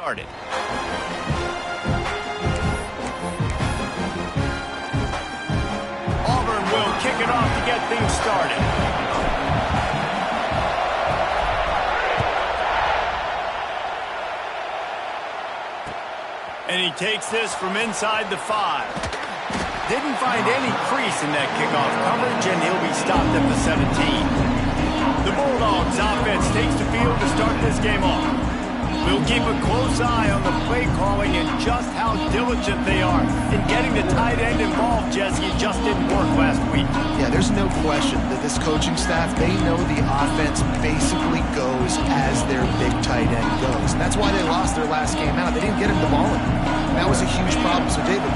started. Auburn will kick it off to get things started. And he takes this from inside the 5. Didn't find any crease in that kickoff coverage, and he'll be stopped at the 17. The Bulldogs offense takes the field to start this game off. We'll keep a close eye on the play calling and just how diligent they are in getting the tight end involved, Jesse. It just didn't work last week. Yeah, there's no question that this coaching staff, they know the offense basically goes as their big tight end goes. And that's why they lost their last game out. They didn't get him the ball in. That was a huge problem. So, David,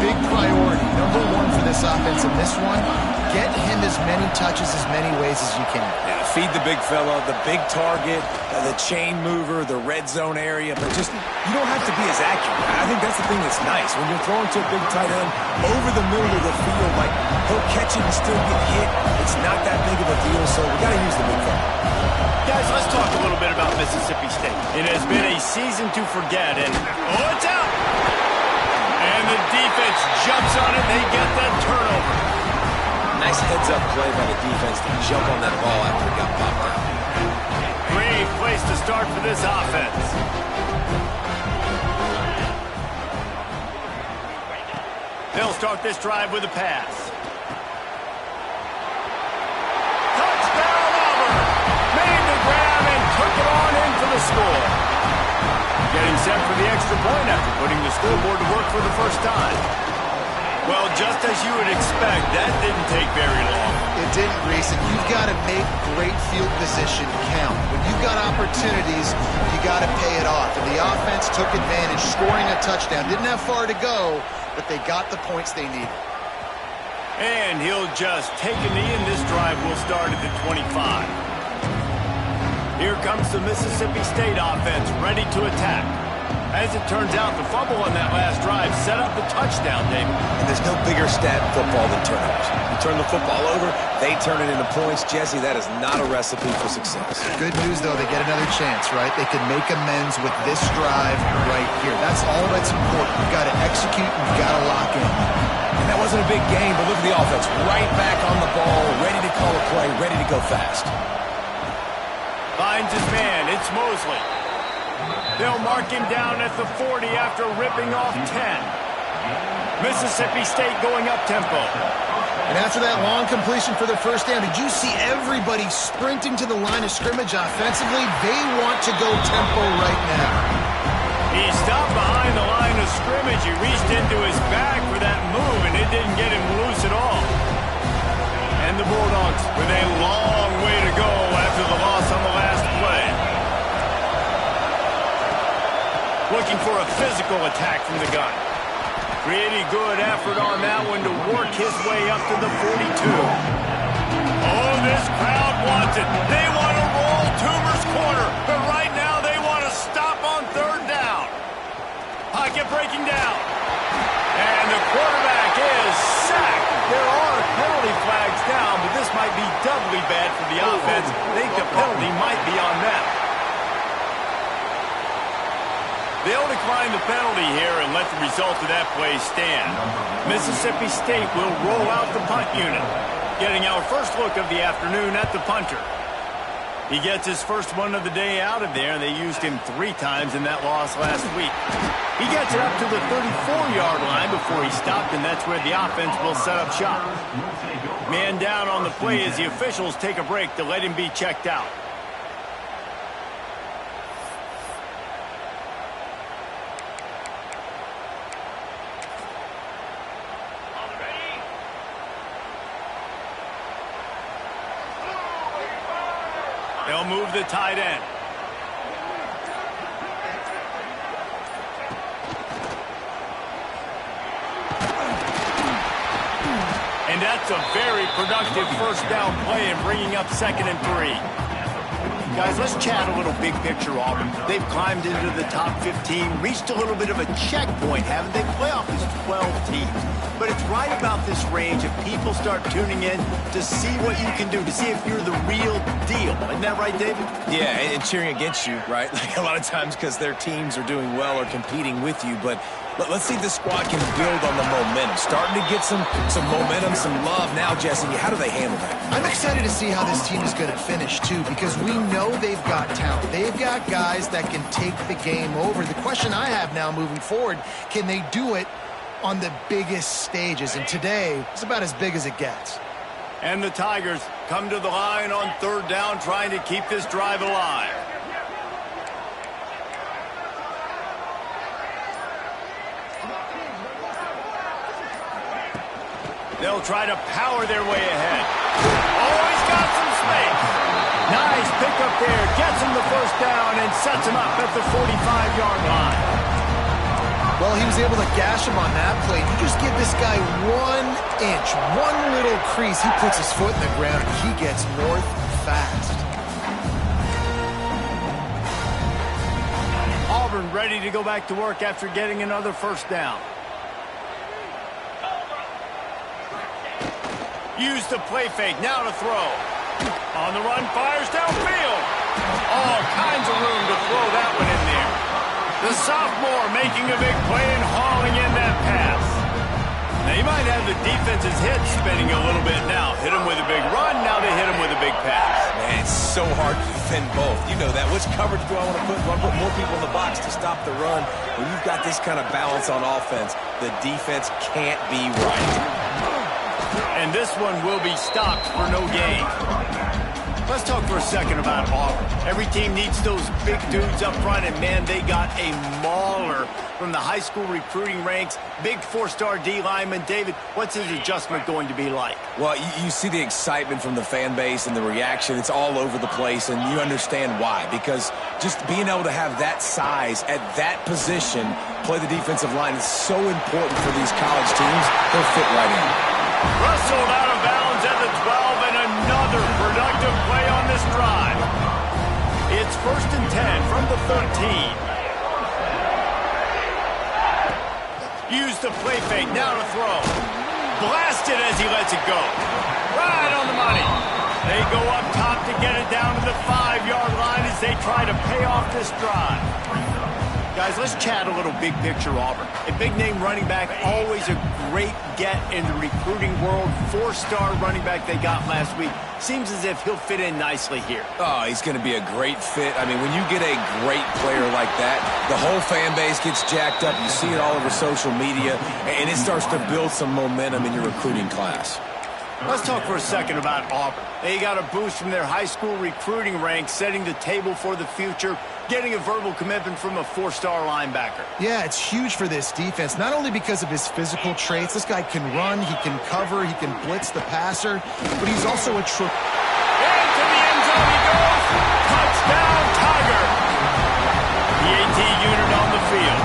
big priority. Number one for this offense in this one, get him as many touches, as many ways as you can. Yeah, feed the big fella, the big target, the chain mover, the red zone area, but just you don't have to be as accurate. I think that's the thing that's nice. When you're throwing to a big tight end over the middle of the field, like he'll catch it and still get hit. It's not that big of a deal, so we got to use the big fella. Guys, let's talk a little bit about Mississippi State. It has been a season to forget, and it's out! And the defense jumps on it. They get that turnover. Nice heads-up play by the defense to jump on that ball after it got popped out. Great place to start for this offense. They'll start this drive with a pass. Touchdown, Auburn! Made the grab and took it on in for the score. Getting set for the extra point after putting the scoreboard to work for the first time. Well, just as you would expect, that didn't take very long. It didn't, Reese, and you've got to make great field position count. When you've got opportunities, you got to pay it off. And the offense took advantage, scoring a touchdown. Didn't have far to go, but they got the points they needed. And he'll just take a knee, and this drive will start at the 25. Here comes the Mississippi State offense, ready to attack. As it turns out, the fumble on that last drive set up the touchdown, David. And there's no bigger stat in football than turnovers. You turn the football over, they turn it into points. Jesse, that is not a recipe for success. Good news, though, they get another chance, right? They can make amends with this drive right here. That's all that's important. You've got to execute, and you've got to lock in. And that wasn't a big game, but look at the offense. Right back on the ball, ready to call a play, ready to go fast. Finds his man. It's Mosley. They'll mark him down at the 40 after ripping off 10. Mississippi State going up-tempo. And after that long completion for the first down, did you see everybody sprinting to the line of scrimmage offensively? They want to go tempo right now. He stopped behind the line of scrimmage. He reached into his bag for that move, and it didn't get him loose at all. And the Bulldogs with a long way to go after the loss on the last play. Looking for a physical attack from the gun. Pretty good effort on that one to work his way up to the 42. Oh, this crowd wants it. They want to roll Toomer's corner, but right now they want to stop on third down. Pocket breaking down. And the quarterback is sacked. There are penalty flags down, but this might be doubly bad for the offense. I think the penalty might be on them. They'll decline the penalty here and let the result of that play stand. Mississippi State will roll out the punt unit. Getting our first look of the afternoon at the punter. He gets his first one of the day out of there, and they used him 3 times in that loss last week. He gets it up to the 34-yard line before he stopped, and that's where the offense will set up shop. Man down on the play as the officials take a break to let him be checked out. They'll move the tight end. And that's a very productive first down play in bringing up 2nd and 3. Guys, let's chat a little big picture, Auburn. They've climbed into the top 15, reached a little bit of a checkpoint, haven't they? Playoff is 12 teams. But it's right about this range if people start tuning in to see what you can do, to see if you're the real deal. Isn't that right, David? Yeah, and cheering against you, right? Like a lot of times because their teams are doing well or competing with you. But let's see if the squad can build on the momentum. Starting to get some momentum, some love now, Jesse. How do they handle that? I'm excited to see how this team is going to finish, too, because we know they've got talent. They've got guys that can take the game over. The question I have now moving forward, can they do it on the biggest stages? And today is about as big as it gets. And the Tigers come to the line on third down, trying to keep this drive alive. They'll try to power their way ahead. Oh, he's got some space. Nice pickup there. Gets him the first down and sets him up at the 45-yard line. Well, he was able to gash him on that play. You just give this guy 1 inch, one little crease. He puts his foot in the ground, and he gets north fast. Auburn ready to go back to work after getting another first down. Use the play fake, now to throw. On the run, fires downfield. All kinds of room to throw that one in there. The sophomore making a big play and hauling in that pass. Now, you might have the defense's head spinning a little bit now. Hit him with a big run, now they hit him with a big pass. Man, it's so hard to defend both. You know that. Which coverage do I want to put? Do I put more people in the box to stop the run? When you've got this kind of balance on offense, the defense can't be right. And this one will be stopped for no gain. Let's talk for a second about Auburn. Every team needs those big dudes up front, and man, they got a mauler from the high school recruiting ranks. Big four-star D lineman. David, what's his adjustment going to be like? Well, you see the excitement from the fan base and the reaction. It's all over the place, and you understand why. Because just being able to have that size at that position, play the defensive line, is so important for these college teams. They'll fit right in. Rustled out of bounds at the 12, and another productive play on this drive. It's 1st and 10 from the 13. Use the play fake, now to throw. Blasted as he lets it go. Right on the money. They go up top to get it down to the 5-yard line as they try to pay off this drive. Guys, let's chat a little big picture Auburn. A big-name running back, always a great get in the recruiting world. 4-star running back they got last week. Seems as if he'll fit in nicely here. Oh, he's going to be a great fit. I mean, when you get a great player like that, the whole fan base gets jacked up. You see it all over social media, and it starts to build some momentum in your recruiting class. Let's talk for a second about Auburn. They got a boost from their high school recruiting ranks, setting the table for the future, getting a verbal commitment from a 4-star linebacker. Yeah, it's huge for this defense, not only because of his physical traits. This guy can run, he can cover, he can blitz the passer, but he's also a true... Into the end zone he goes! Touchdown, Tiger! The AT unit on the field.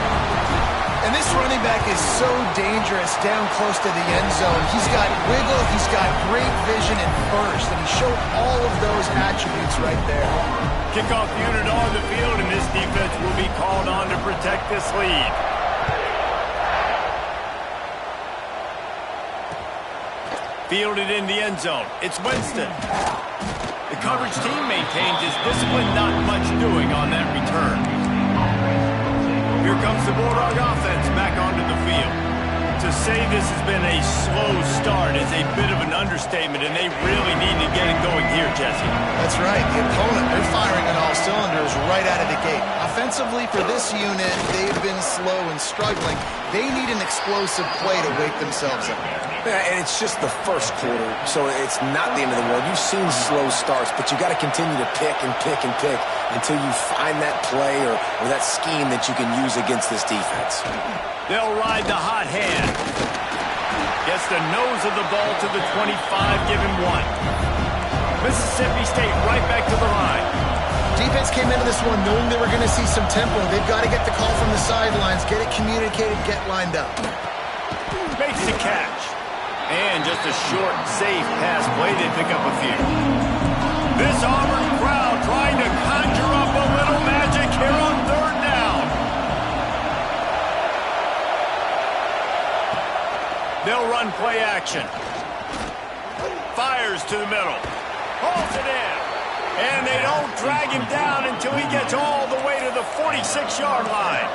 And this running back is so dangerous down close to the end zone. He's got wiggle, he's got great vision and burst, and he showed all of those attributes right there. Kickoff unit on the field, and this defense will be called on to protect this lead. Fielded in the end zone. It's Winston. The coverage team maintains his discipline, not much doing on that return. Here comes the Bulldog offense back onto the field. To say this has been a slow start is a bit of an understatement, and they really need to get it going here, Jesse. That's right. The opponent, they're firing on all cylinders right out of the gate. Offensively, for this unit, they've been slow and struggling. They need an explosive play to wake themselves up. Yeah, and it's just the first quarter, so it's not the end of the world. You've seen slow starts, but you got to continue to pick and pick and pick until you find that play or that scheme that you can use against this defense. They'll ride the hot hand. Gets the nose of the ball to the 25, give him 1. Mississippi State right back to the line. Defense came into this one knowing they were going to see some tempo. They've got to get the call from the sidelines, get it communicated, get lined up. Makes the catch. And just a short, safe pass play. They pick up a few. This Auburn crowd trying to conjure up a little magic here on third down. They'll run play action. Fires to the middle. Hauls it in. And they don't drag him down until he gets all the way to the 46-yard line.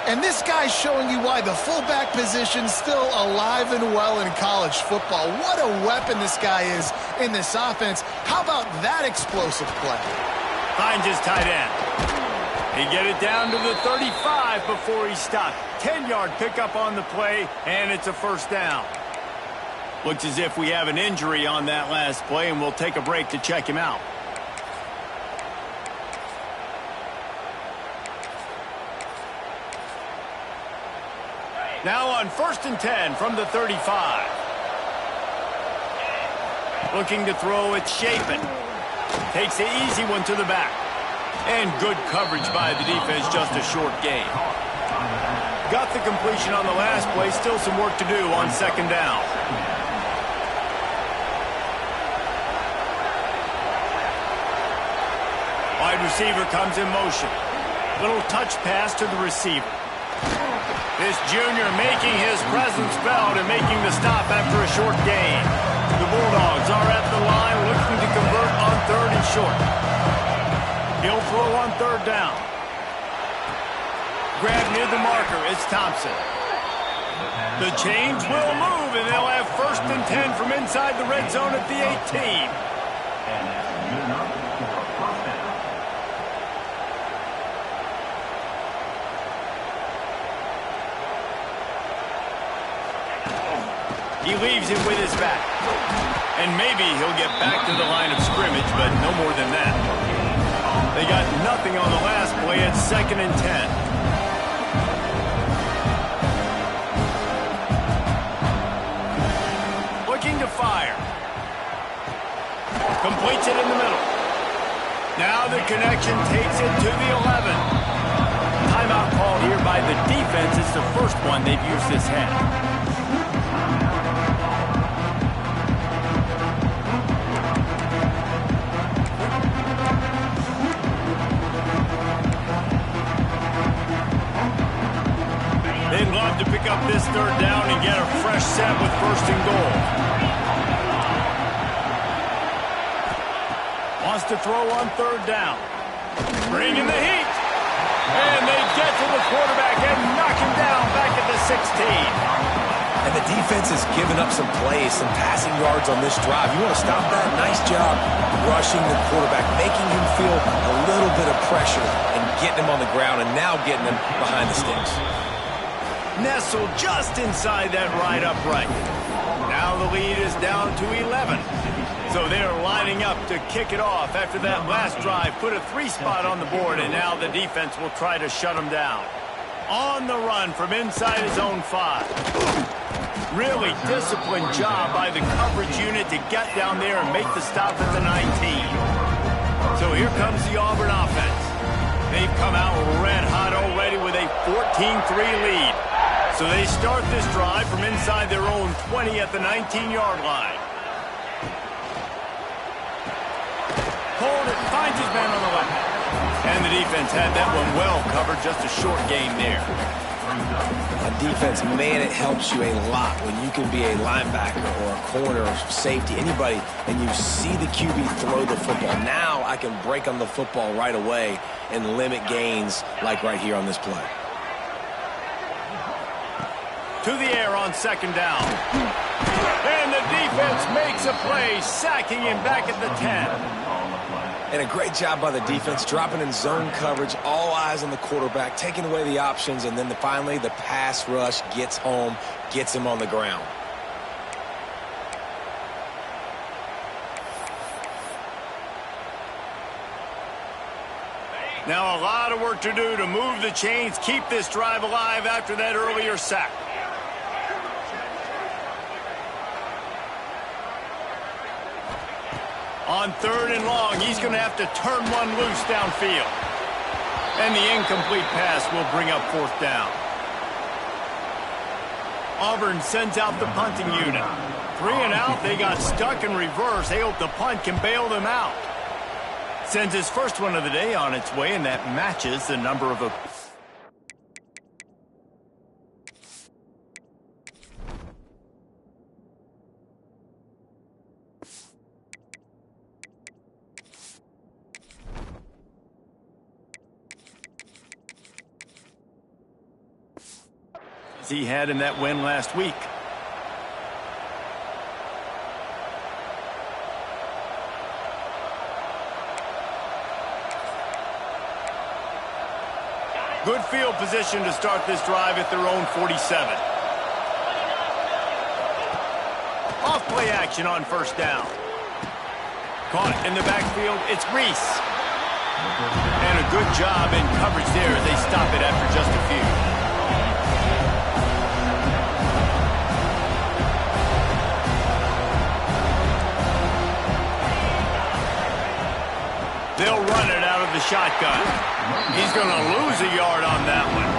And this guy's showing you why the fullback position's still alive and well in college football. What a weapon this guy is in this offense. How about that explosive play? Finds his tight end. He get it down to the 35 before he stopped. 10-yard pickup on the play, and it's a first down. Looks as if we have an injury on that last play, and we'll take a break to check him out. Now on 1st and 10 from the 35. Looking to throw, it's Chapin. Takes the easy one to the back. And good coverage by the defense, just a short gain. Got the completion on the last play, still some work to do on 2nd down. Wide receiver comes in motion. Little touch pass to the receiver. This junior making his presence felt and making the stop after a short gain. The Bulldogs are at the line looking to convert on 3rd and short. He'll throw on 3rd down. Grab near the marker, it's Thompson. The chains will move, and they'll have 1st and 10 from inside the red zone at the 18. He leaves it with his back. And maybe he'll get back to the line of scrimmage, but no more than that. They got nothing on the last play at 2nd and 10. Looking to fire. Completes it in the middle. Now the connection takes it to the 11. Timeout called here by the defense. It's the first one they've used this half. They'd love to pick up this 3rd down and get a fresh set with 1st and goal. Wants to throw on 3rd down. Bringing the heat. And they get to the quarterback and knock him down back at the 16. And the defense has given up some plays, some passing yards on this drive. You want to stop that? Nice job rushing the quarterback, making him feel a little bit of pressure and getting him on the ground and now getting him behind the sticks. Nestled just inside that right upright. Now the lead is down to 11. So they're lining up to kick it off after that last drive. Put a 3-spot on the board, and now the defense will try to shut them down. On the run from inside his own 5. Really disciplined job by the coverage unit to get down there and make the stop at the 19. So here comes the Auburn offense. They've come out red hot already with a 14-3 lead. So they start this drive from inside their own 20 at the 19-yard line. Hold it, finds his man on the left. And the defense had that one well covered, just a short gain there. On defense, man, it helps you a lot when you can be a linebacker or a corner or safety, anybody, and you see the QB throw the football. Now I can break on the football right away and limit gains like right here on this play. To the air on 2nd down. And the defense makes a play, sacking him back at the 10. And a great job by the defense, dropping in zone coverage, all eyes on the quarterback, taking away the options, and then finally the pass rush gets home, gets him on the ground. Now a lot of work to do to move the chains, keep this drive alive after that earlier sack. On 3rd and long, he's going to have to turn one loose downfield. And the incomplete pass will bring up 4th down. Auburn sends out the punting unit. 3 and out, they got stuck in reverse. They hope the punt can bail them out. Sends his first one of the day on its way, and that matches the number of he had in that win last week. Good field position to start this drive at their own 47. Off play action on first down. Caught in the backfield, it's Reese. And a good job in coverage there as they stop it after just a few. They'll run it out of the shotgun. He's going to lose a yard on that one.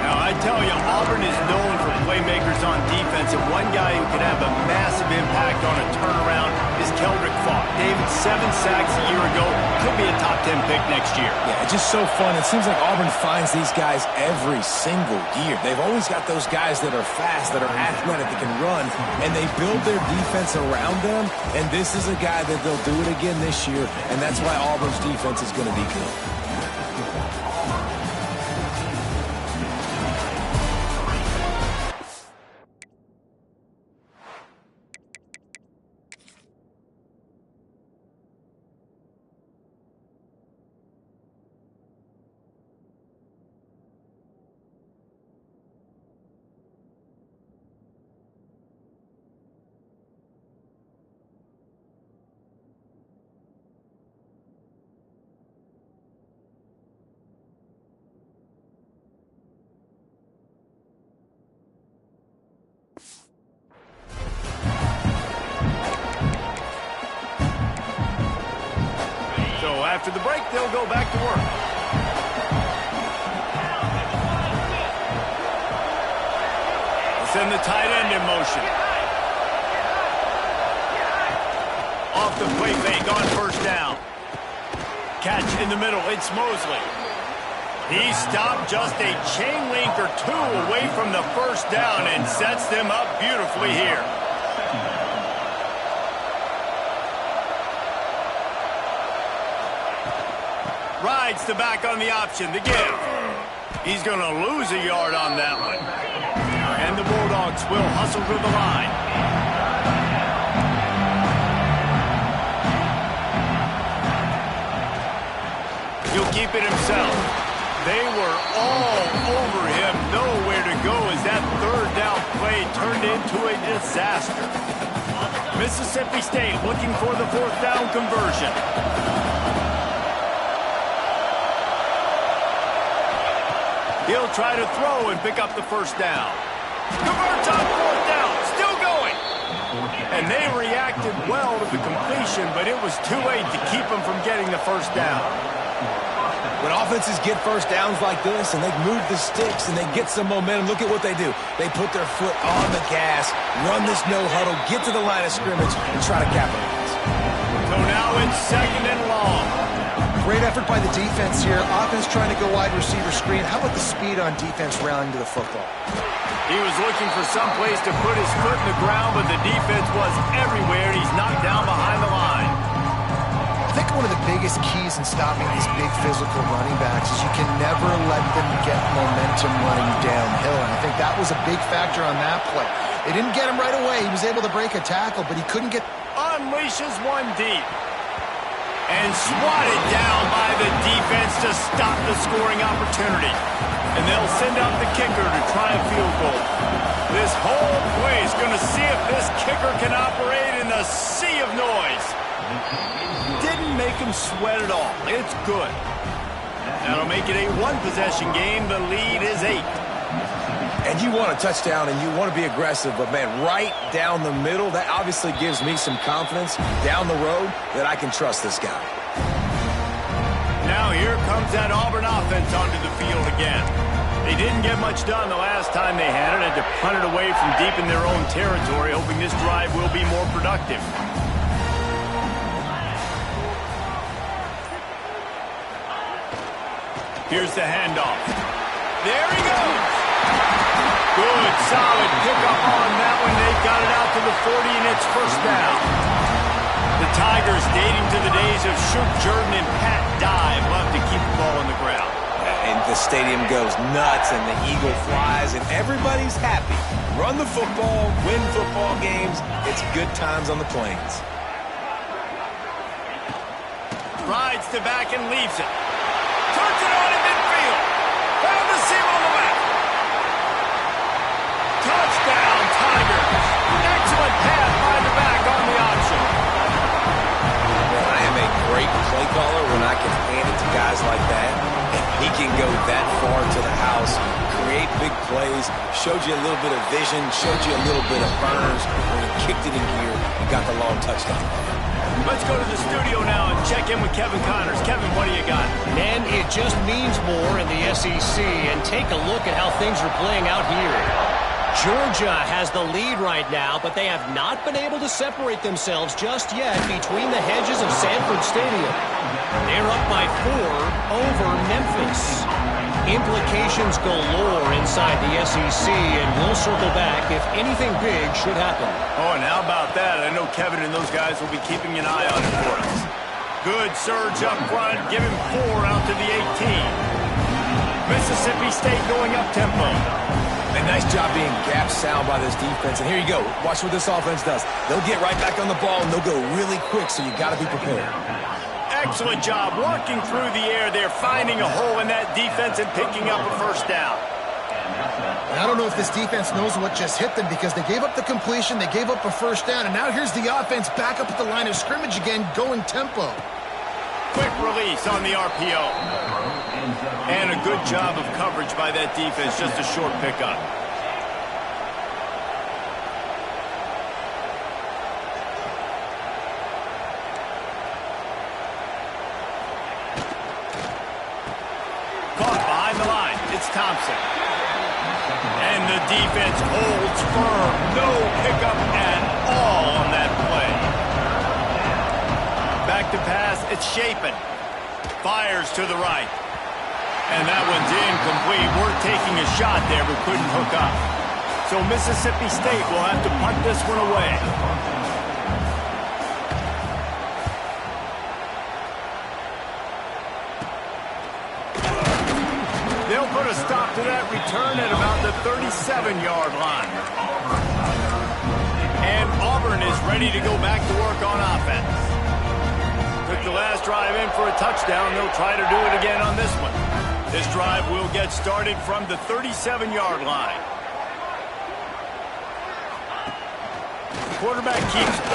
Now, I tell you, Auburn is known for playmakers on defense, and one guy who can have a massive impact on a turnaround is Keldrick Faulk. David, 7 sacks a year ago. Could be a top 10 pick next year. Yeah, it's just so fun. It seems like Auburn finds these guys every single year. They've always got those guys that are fast, that are athletic, that can run, and they build their defense around them, and this is a guy that they'll do it again this year, and that's why Auburn's defense is going to be good. After the break, they'll go back to work. They'll send the tight end in motion. Off the play fake on first down. Catch in the middle, it's Mosley. He stopped just a chain link or two away from the first down and sets them up beautifully here. Rides the back on the option, the give. He's going to lose a yard on that one. And the Bulldogs will hustle to the line. He'll keep it himself. They were all over him, nowhere to go as that third down play turned into a disaster. Mississippi State looking for the fourth down conversion. He'll try to throw and pick up the first down. Converts on fourth down, still going. And they reacted well to the completion, but it was too late to keep them from getting the first down. When offenses get first downs like this and they move the sticks and they get some momentum, look at what they do. They put their foot on the gas, run this no huddle, get to the line of scrimmage, and try to capitalize. So now it's second and long. Great effort by the defense here. Offense trying to go wide receiver screen. How about the speed on defense rallying to the football? He was looking for some place to put his foot in the ground, but the defense was everywhere, and he's knocked down behind the line. I think one of the biggest keys in stopping these big physical running backs is you can never let them get momentum running downhill, and I think that was a big factor on that play. They didn't get him right away. He was able to break a tackle, but he couldn't get... Unleashes one deep. And swatted down by the defense to stop the scoring opportunity. And they'll send out the kicker to try a field goal. This whole play is going to see if this kicker can operate in the sea of noise. Didn't make him sweat at all. It's good. That'll make it a one-possession game. The lead is 8. And you want a touchdown and you want to be aggressive, but, man, right down the middle, that obviously gives me some confidence down the road that I can trust this guy. Now here comes that Auburn offense onto the field again. They didn't get much done the last time they had it. Had to punt it away from deep in their own territory, hoping this drive will be more productive. Here's the handoff. There he goes. Good, solid pickup on that one. They got it out to the 40, and it's first down. The Tigers, dating to the days of Shook Jordan and Pat Dye, love to keep the ball on the ground. And the stadium goes nuts, and the eagle flies, and everybody's happy. Run the football, win football games. It's good times on the plains. Rides to back and leaves it. Turns it on in midfield. Found the seam on the left. Touchdown, Tigers. Excellent pass by the back on the option. Well, I am a great play caller when I can hand it to guys like that. And he can go that far to the house, create big plays, showed you a little bit of vision, showed you a little bit of burners when he kicked it in gear and got the long touchdown. Let's go to the studio now and check in with Kevin Connors. Kevin, what do you got? And it just means more in the SEC. And take a look at how things are playing out here. Georgia has the lead right now, but they have not been able to separate themselves just yet between the hedges of Sanford Stadium. They're up by 4 over Memphis. Implications galore inside the SEC, and we'll circle back if anything big should happen. Oh, and how about that? I know Kevin and those guys will be keeping an eye on it for us. Good surge up front. Give him 4 out to the 18. Mississippi State going up tempo. A nice job being gap sound by this defense. And here you go. Watch what this offense does. They'll get right back on the ball, and they'll go really quick, so you got to be prepared. Excellent job working through the air there, finding a hole in that defense and picking up a first down. I don't know if this defense knows what just hit them because they gave up the completion, they gave up a first down, and now here's the offense back up at the line of scrimmage again, going tempo. Quick release on the RPO. And a good job of coverage by that defense, just a short pickup. Caught behind the line. It's Thompson. And the defense holds firm. No pickup at all on that play. Back to pass. It's Shapen. Fires to the right. And that one's incomplete. We're taking a shot there, but couldn't hook up. So Mississippi State will have to punt this one away. They'll put a stop to that return at about the 37-yard line. And Auburn is ready to go back to work on offense. Took the last drive in for a touchdown. They'll try to do it again on this one. This drive will get started from the 37-yard line. Quarterback keeps it.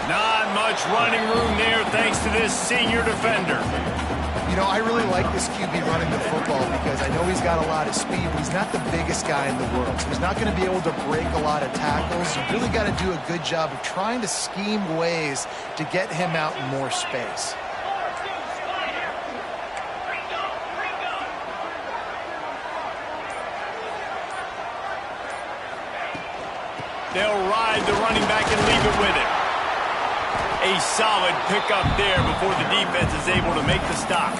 Not much running room there thanks to this senior defender. You know, I really like this QB running the football because I know he's got a lot of speed, but he's not the biggest guy in the world. So he's not going to be able to break a lot of tackles. You really got to do a good job of trying to scheme ways to get him out in more space. They'll ride the running back and leave it with him. A solid pickup there before the defense is able to make the stop.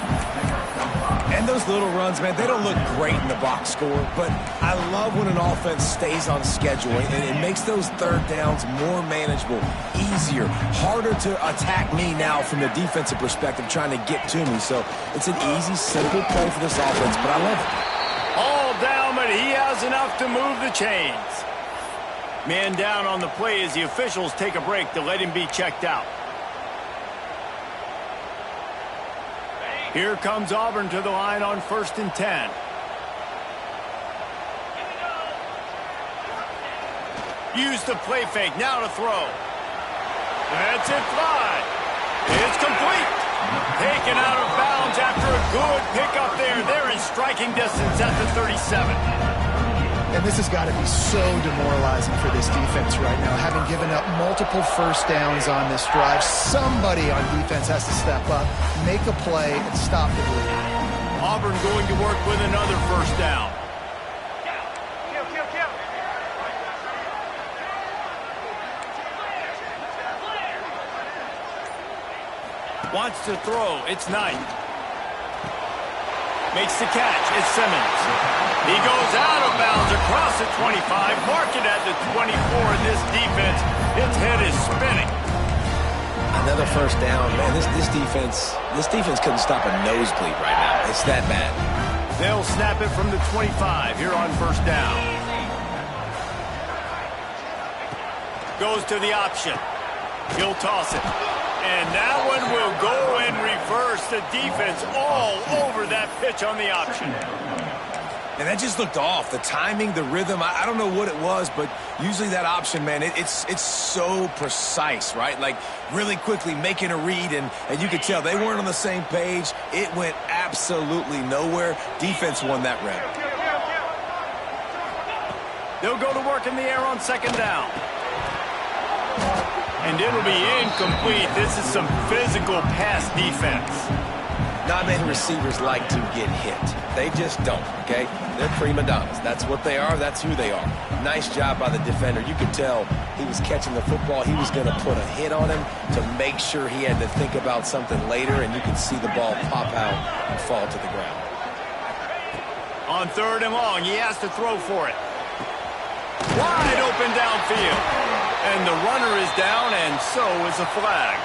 And those little runs, man, they don't look great in the box score, but I love when an offense stays on schedule, and it makes those third downs more manageable, easier, harder to attack me now from the defensive perspective trying to get to me. So it's an easy, simple play for this offense, but I love it. All down, but he has enough to move the chains. Man down on the play as the officials take a break to let him be checked out. Here comes Auburn to the line on 1st and 10. Use the play fake, now to throw. That's it, fly. It's complete. Taken out of bounds after a good pickup there. They're in striking distance at the 37. And this has got to be so demoralizing for this defense right now, having given up multiple first downs on this drive. Somebody on defense has to step up, make a play, and stop the bleeding. Auburn going to work with another first down. wants to throw. It's Knight. Makes the catch. It's Simmons. He goes out of bounds across the 25. Mark it at the 24. This defense, its head is spinning. Another first down. Man, this defense couldn't stop a nosebleed right now. It's that bad. They'll snap it from the 25 here on first down. Goes to the option. He'll toss it. And that one will go in reverse. The defense all over that pitch on the option. And that just looked off. The timing, the rhythm, I don't know what it was, but usually that option, man, it's so precise, right? Like really quickly making a read, and you could tell they weren't on the same page. It went absolutely nowhere. Defense won that rep. They'll go to work in the air on second down. And it'll be incomplete. This is some physical pass defense. Not many receivers like to get hit. They just don't, okay? They're prima donnas. That's what they are. That's who they are. Nice job by the defender. You could tell he was catching the football. He was going to put a hit on him to make sure he had to think about something later, and you could see the ball pop out and fall to the ground. On third and long, he has to throw for it. Wide open downfield. And the runner is down, and so is a flag.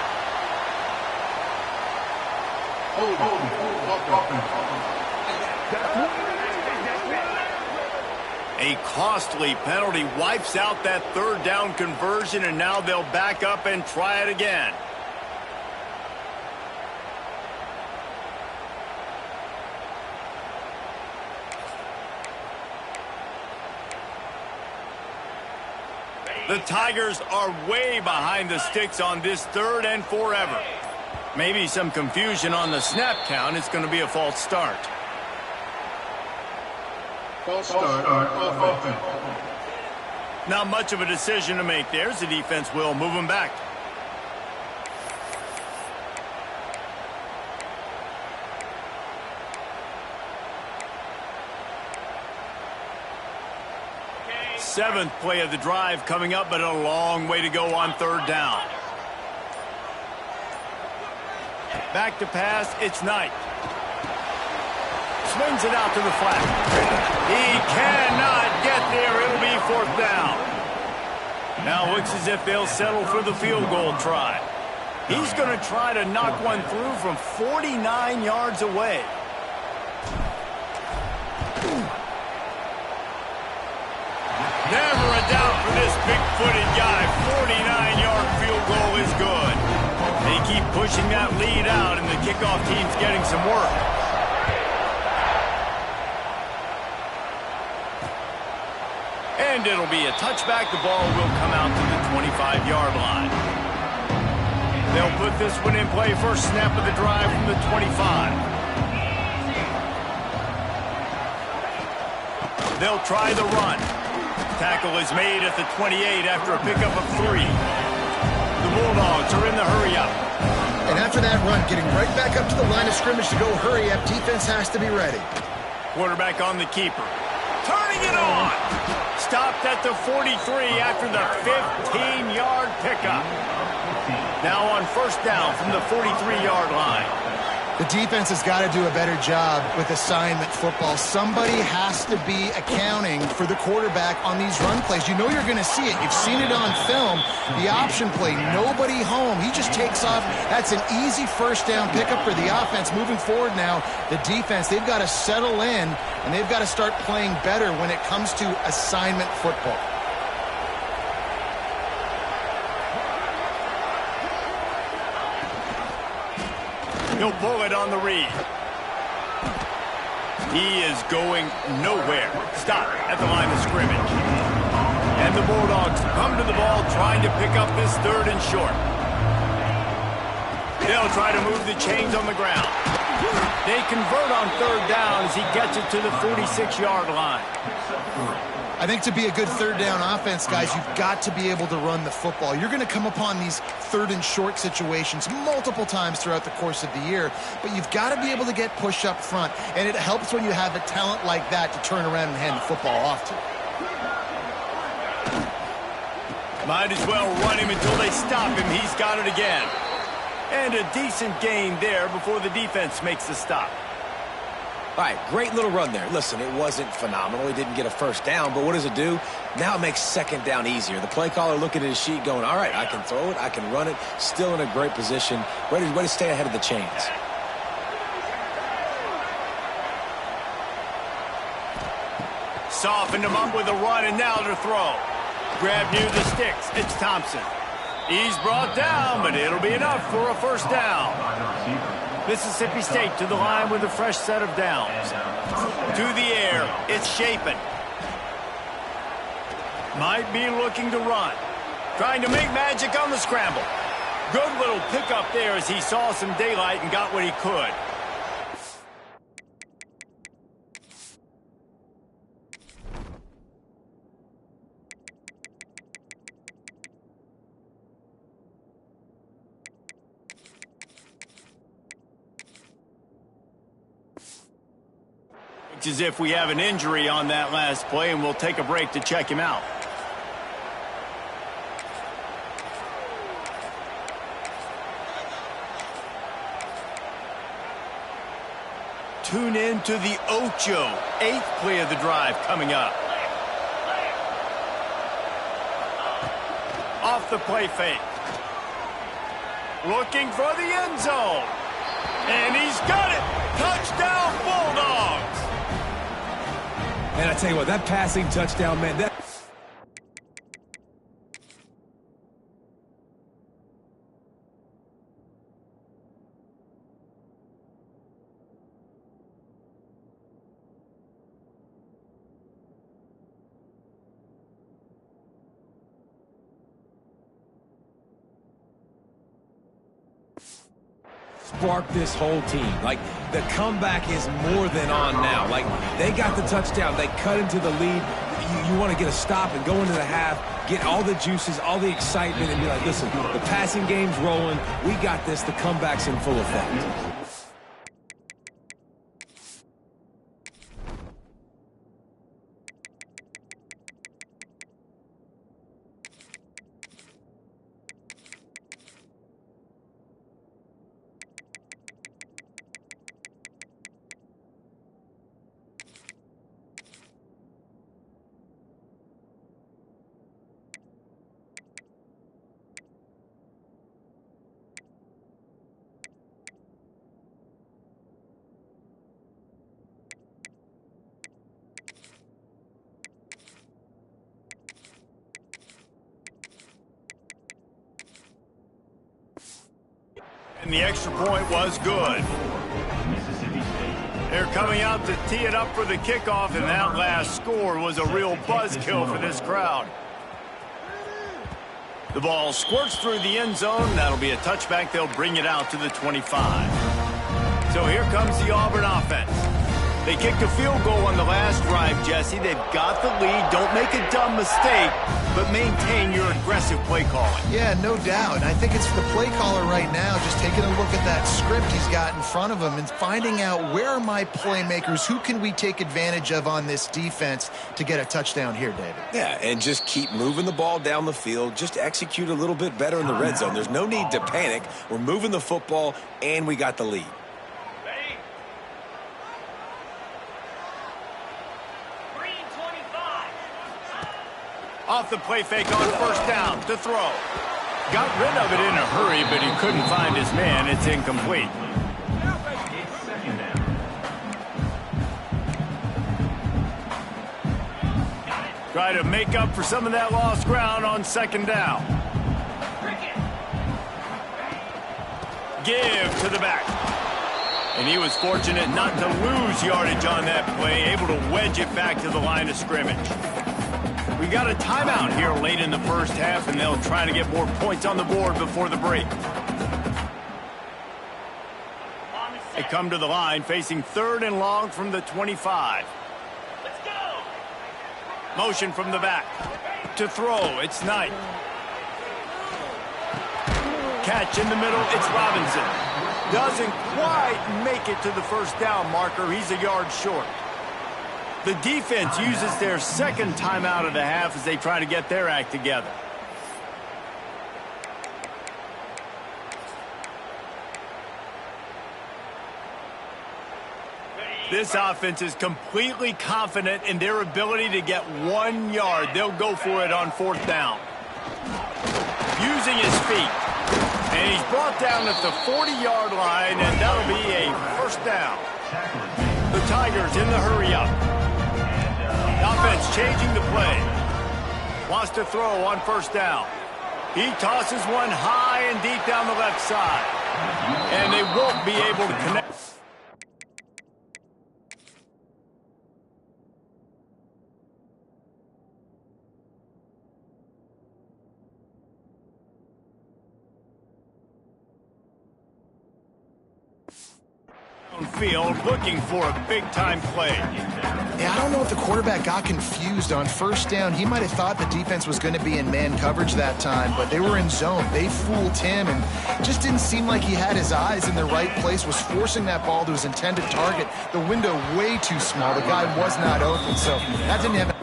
A costly penalty wipes out that third down conversion, and now they'll back up and try it again. The Tigers are way behind the sticks on this third and forever. Maybe some confusion on the snap count. It's going to be a false start. False start on offense. Not much of a decision to make there, as the defense will move them back. Seventh play of the drive coming up, but a long way to go on third down. Back to pass, it's Knight. Swings it out to the flat. He cannot get there. It'll be fourth down. Now looks as if they'll settle for the field goal try. He's going to try to knock one through from 49 yards away. Never a doubt for this big-footed guy. 49-yard field goal is good. They keep pushing that lead out, and the kickoff team's getting some work. And it'll be a touchback. The ball will come out to the 25-yard line. They'll put this one in play. First snap of the drive from the 25. They'll try the run. Tackle is made at the 28 after a pickup of 3. The Bulldogs are in the hurry-up. And after that run, getting right back up to the line of scrimmage to go hurry-up, defense has to be ready. Quarterback on the keeper. Turning it on. Stopped at the 43 after the 15-yard pickup. Now on first down from the 43-yard line. The defense has got to do a better job with assignment football. Somebody has to be accounting for the quarterback on these run plays. You know you're going to see it. You've seen it on film. The option play, nobody home. He just takes off. That's an easy first down pickup for the offense. Moving forward now, the defense, they've got to settle in, and they've got to start playing better when it comes to assignment football. He'll pull it on the read. He is going nowhere. Stop at the line of scrimmage. And the Bulldogs come to the ball trying to pick up this third and short. They'll try to move the chains on the ground. They convert on third down as he gets it to the 46-yard line. I think to be a good third down offense, guys, you've got to be able to run the football. You're going to come upon these third and short situations multiple times throughout the course of the year, but you've got to be able to get push up front, and it helps when you have a talent like that to turn around and hand the football off to. Might as well run him until they stop him. He's got it again. And a decent gain there before the defense makes the stop. All right, great little run there. Listen, it wasn't phenomenal. He didn't get a first down, but what does it do? Now it makes second down easier. The play caller looking at his sheet going, all right, I can throw it, I can run it, still in a great position, ready to stay ahead of the chains. Softened him up with a run, and now to throw. Grab near the sticks. It's Thompson. He's brought down, but it'll be enough for a first down. Mississippi State to the line with a fresh set of downs. To the air, it's Shapen. Might be looking to run. Trying to make magic on the scramble. Good little pickup there as he saw some daylight and got what he could. It's as if we have an injury on that last play, and we'll take a break to check him out. Tune in to the Ocho, 8th play of the drive coming up. Off the play fake. Looking for the end zone. And he's got it. Touchdown, Bulldogs. And I tell you what, that passing touchdown, man, that... sparked this whole team. Like, the comeback is more than on now. Like, they got the touchdown. They cut into the lead. You want to get a stop and go into the half, get all the juices, all the excitement, and be like, listen, the passing game's rolling. We got this. The comeback's in full effect. And the extra point was good. They're coming out to tee it up for the kickoff, and that last score was a real buzzkill for this crowd. The ball squirts through the end zone. That'll be a touchback. They'll bring it out to the 25. So here comes the Auburn offense. They kicked a field goal on the last drive, Jesse. They've got the lead. Don't make a dumb mistake, but maintain your aggressive play calling. Yeah, no doubt. I think it's the play caller right now just taking a look at that script he's got in front of him and finding out where are my playmakers, who can we take advantage of on this defense to get a touchdown here, David. Yeah, and just keep moving the ball down the field. Just execute a little bit better in the red zone. There's no need to panic. We're moving the football, and we got the lead. Off the play fake on first down to throw. Got rid of it in a hurry, but he couldn't find his man. It's incomplete. Try to make up for some of that lost ground on second down. Give to the back. And he was fortunate not to lose yardage on that play, able to wedge it back to the line of scrimmage. We got a timeout here late in the first half, and they'll try to get more points on the board before the break. They come to the line facing 3rd and long from the 25. Let's go. Motion from the back. To throw, it's Knight. Catch in the middle, it's Robinson. Doesn't quite make it to the first down marker. He's a yard short. The defense uses their second timeout of the half as they try to get their act together. This offense is completely confident in their ability to get 1 yard. They'll go for it on 4th down. Using his feet. And he's brought down at the 40-yard line, and that'll be a 1st down. The Tigers in the hurry-up. Offense changing the play. Wants to throw on 1st down. He tosses one high and deep down the left side. And they won't be able to connect. Field looking for a big-time play. Yeah, I don't know if the quarterback got confused on 1st down. He might have thought the defense was going to be in man coverage that time, but they were in zone. They fooled him and just didn't seem like he had his eyes in the right place, was forcing that ball to his intended target. The window way too small. The guy was not open, so that didn't have...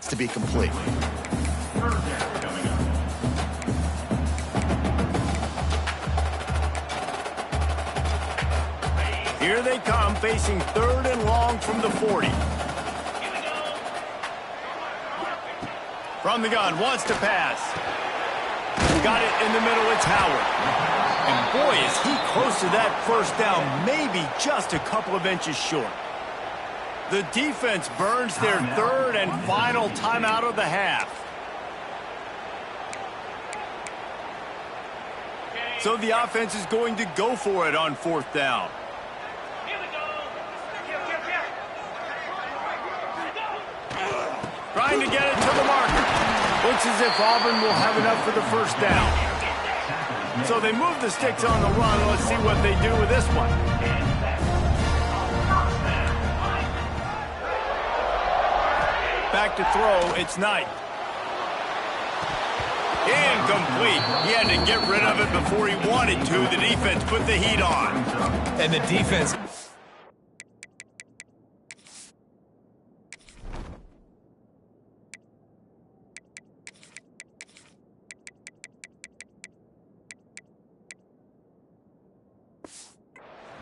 to be complete. Here they come, facing 3rd and long from the 40. From the gun, wants to pass. Got it in the middle, it's Howard. And boy, is he close to that 1st down, maybe just a couple of inches short. The defense burns their 3rd and final timeout of the half. So the offense is going to go for it on 4th down. Trying to get it to the marker. Looks as if Auburn will have enough for the 1st down. So they move the sticks on the run. Let's see what they do with this one. Back to throw, it's Knight. Incomplete. He had to get rid of it before he wanted to. The defense put the heat on. And the defense...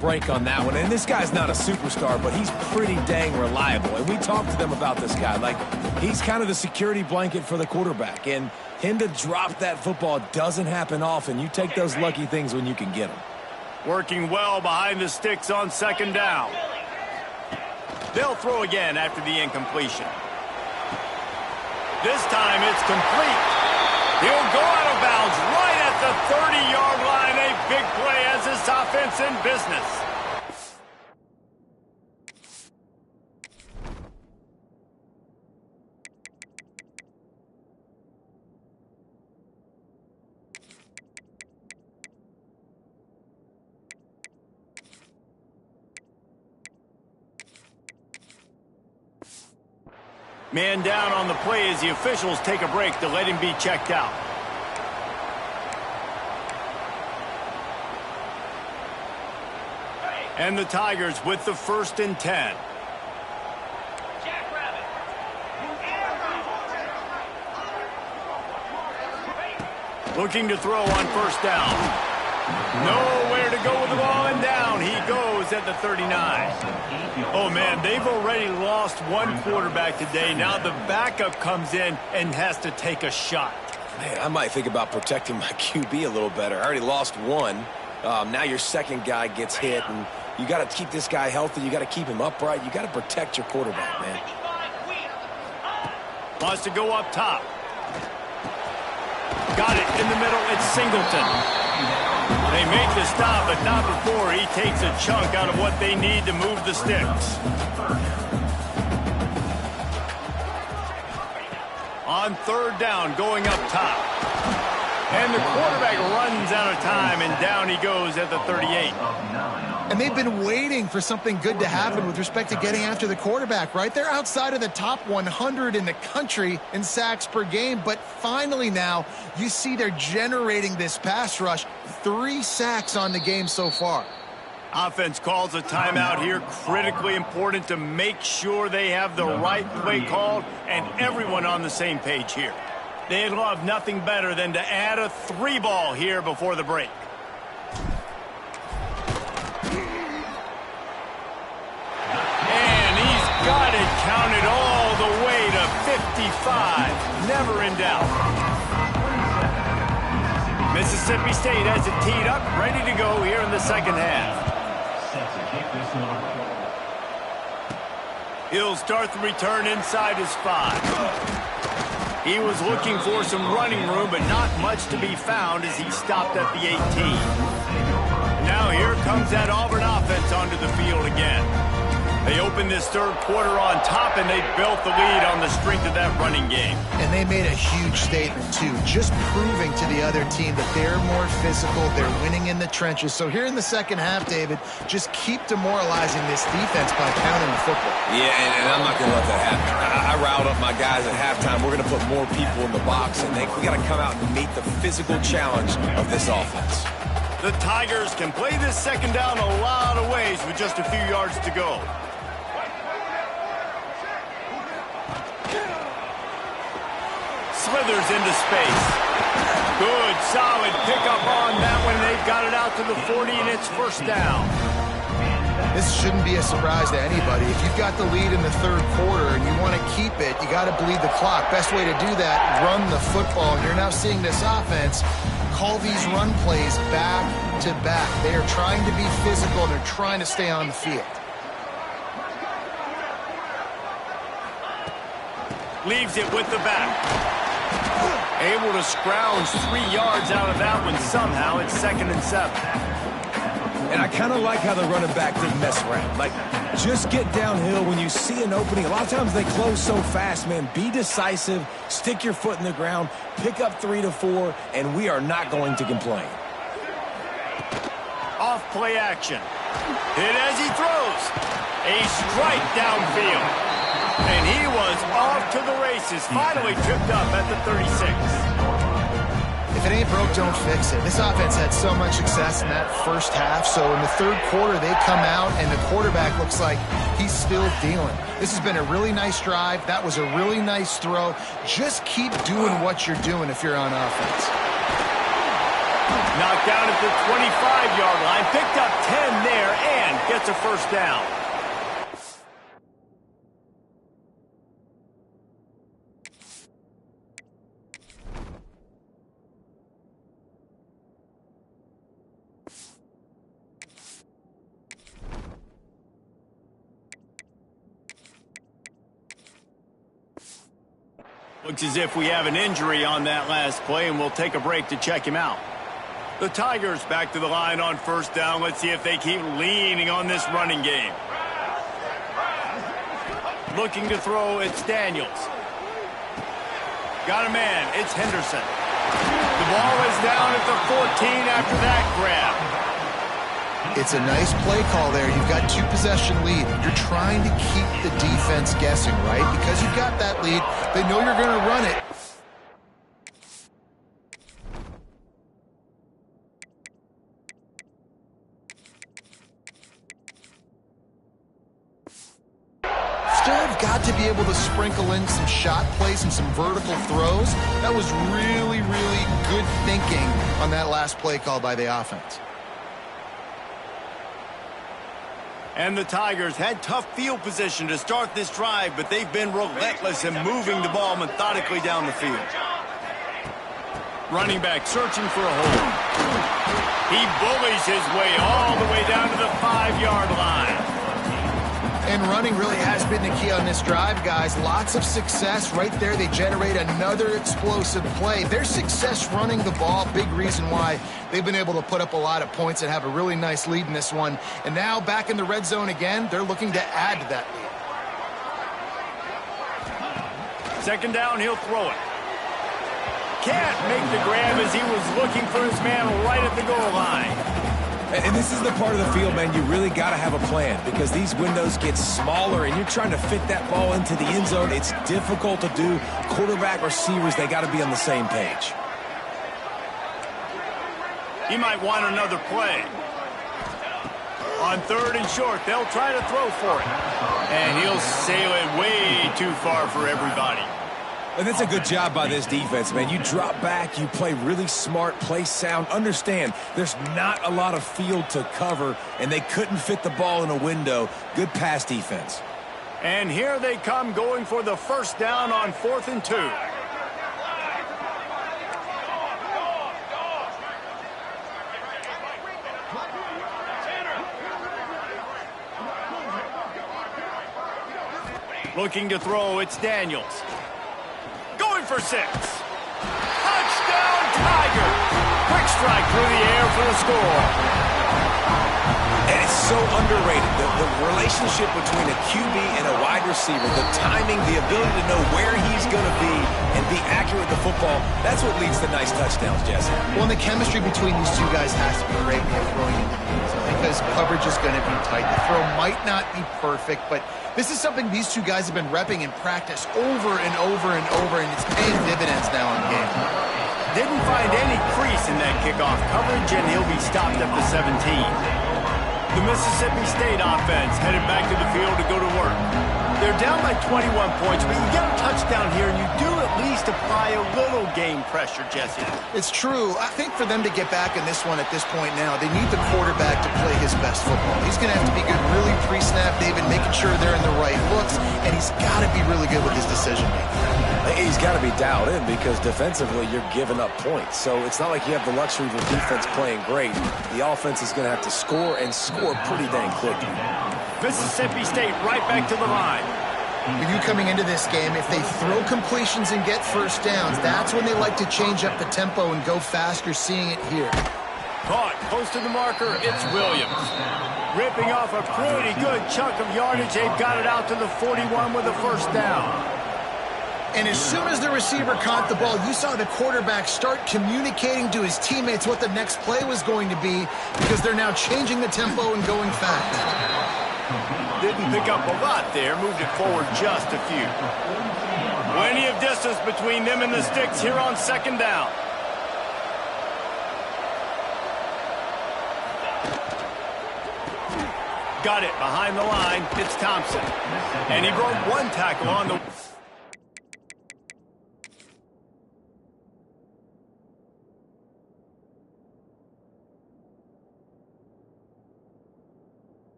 break on that one. And this guy's not a superstar, but he's pretty dang reliable. And we talked to them about this guy. Like, he's kind of the security blanket for the quarterback. And him to drop that football doesn't happen often. You take those lucky things when you can get them. Working well behind the sticks on 2nd down. They'll throw again after the incompletion. This time it's complete. He'll go out of bounds right at the 30-yard line. A big play as this offense in business. Man down on the play as the officials take a break to let him be checked out. And the Tigers with the 1st and 10. Looking to throw on 1st down. Nowhere to go with the ball, and down he goes at the 39. Oh, man, they've already lost one quarterback today. Now the backup comes in and has to take a shot. Man, I might think about protecting my QB a little better. I already lost one. Now your 2nd guy gets hit, and you got to keep this guy healthy. You got to keep him upright. You got to protect your quarterback, man. Wants to go up top. Got it in the middle. It's Singleton. They make the stop, but not before he takes a chunk out of what they need to move the sticks. On 3rd down, going up top. And the quarterback runs out of time, and down he goes at the 38. And they've been waiting for something good to happen with respect to getting after the quarterback, right? They're outside of the top 100 in the country in sacks per game, but finally now you see they're generating this pass rush. 3 sacks on the game so far. Offense calls a timeout here. Critically important to make sure they have the right play called and everyone on the same page here. They'd love nothing better than to add a 3-ball here before the break. And he's got it counted all the way to 55. Never in doubt. Mississippi State has it teed up, ready to go here in the second half. He'll start the return inside his 5. He was looking for some running room, but not much to be found as he stopped at the 18. Now here comes that Auburn offense onto the field again. They opened this third quarter on top, and they built the lead on the strength of that running game. And they made a huge statement, too, just proving to the other team that they're more physical, they're winning in the trenches. So here in the second half, David, just keep demoralizing this defense by pounding the football. Yeah, and I'm not going to let that happen. I riled up my guys at halftime. We're going to put more people in the box, and we got to come out and meet the physical challenge of this offense. The Tigers can play this second down a lot of ways with just a few yards to go. Slithers into space. Good, solid pickup on that one. They've got it out to the 40, and it's first down. This shouldn't be a surprise to anybody. If you've got the lead in the third quarter and you want to keep it, you got to bleed the clock. Best way to do that, run the football. And you're now seeing this offense call these run plays back to back. They are trying to be physical, and they're trying to stay on the field. Leaves it with the back. Able to scrounge 3 yards out of that one somehow. It's 2nd and 7. And I kind of like how the running back didn't mess around. Like, just get downhill when you see an opening. A lot of times they close so fast, man. Be decisive, stick your foot in the ground, pick up 3 to 4, and we are not going to complain. Off play action. Hit as he throws. A strike downfield. And he was off to the races. Finally tripped up at the 36. If it ain't broke, don't fix it. This offense had so much success in that first half, so in the third quarter they come out and the quarterback looks like he's still dealing. This has been a really nice drive. That was a really nice throw. Just keep doing what you're doing if you're on offense. Knocked down at the 25-yard line. Picked up 10 there and gets a first down. Looks as if we have an injury on that last play, and we'll take a break to check him out. The Tigers back to the line on first down. Let's see if they keep leaning on this running game. Looking to throw, it's Daniels. Got a man, it's Henderson. The ball is down at the 14 after that grab. It's a nice play call there. You've got 2-possession lead. You're trying to keep the defense guessing, right? Because you've got that lead, they know you're going to run it. Still have got to be able to sprinkle in some shot plays and some vertical throws. That was really, really good thinking on that last play call by the offense. And the Tigers had tough field position to start this drive, but they've been relentless in moving the ball methodically down the field. Running back searching for a hole. He bullies his way all the way down to the 5-yard line. And running really has been the key on this drive, guys. Lots of success right there. They generate another explosive play. Their success running the ball, big reason why they've been able to put up a lot of points and have a really nice lead in this one. And now back in the red zone again, they're looking to add to that lead. Second down, he'll throw it. Can't make the grab as he was looking for his man right at the goal line. And this is the part of the field, man, you really got to have a plan because these windows get smaller and you're trying to fit that ball into the end zone. It's difficult to do. Quarterback, receivers, they got to be on the same page. He might want another play. On 3rd and short, they'll try to throw for it. And he'll sail it way too far for everybody. And that's a good job by this defense, man. You drop back, you play really smart, play sound. Understand, there's not a lot of field to cover, and they couldn't fit the ball in a window. Good pass defense. And here they come going for the first down on 4th and 2. Looking to throw, it's Daniels. Going for 6. Touchdown, Tigers! Quick strike through the air for the score. And it's so underrated. The relationship between a QB and a wide receiver, the timing, the ability to know where he's going to be and be accurate with the football, that's what leads to nice touchdowns, Jesse. Well, and the chemistry between these two guys has to be great when you're throwing into the end zone because coverage is going to be tight. The throw might not be perfect, but this is something these two guys have been repping in practice over and over and over, and it's paying dividends now in the game. Didn't find any crease in that kickoff coverage, and he'll be stopped at the 17. The Mississippi State offense headed back to the field to go to work. They're down by 21 points, but you get a touchdown here, and you do at least apply a little game pressure, Jesse. It's true. I think for them to get back in this one at this point now, they need the quarterback to play his best football. He's going to have to be good really pre-snap, David, making sure they're in the right looks, and he's got to be really good with his decision-making. He's got to be dialed in because defensively you're giving up points. So it's not like you have the luxury of the defense playing great. The offense is going to have to score and score pretty dang quickly. Mississippi State right back to the line. With you coming into this game, if they throw completions and get first downs, that's when they like to change up the tempo and go fast. You're seeing it here. Caught close to the marker, it's Williams. Ripping off a pretty good chunk of yardage. They've got it out to the 41 with a first down. And as soon as the receiver caught the ball, you saw the quarterback start communicating to his teammates what the next play was going to be because they're now changing the tempo and going fast. Didn't pick up a lot there, moved it forward just a few. Plenty of distance between them and the sticks here on 2nd down. Got it behind the line, it's Thompson. And he broke one tackle on the...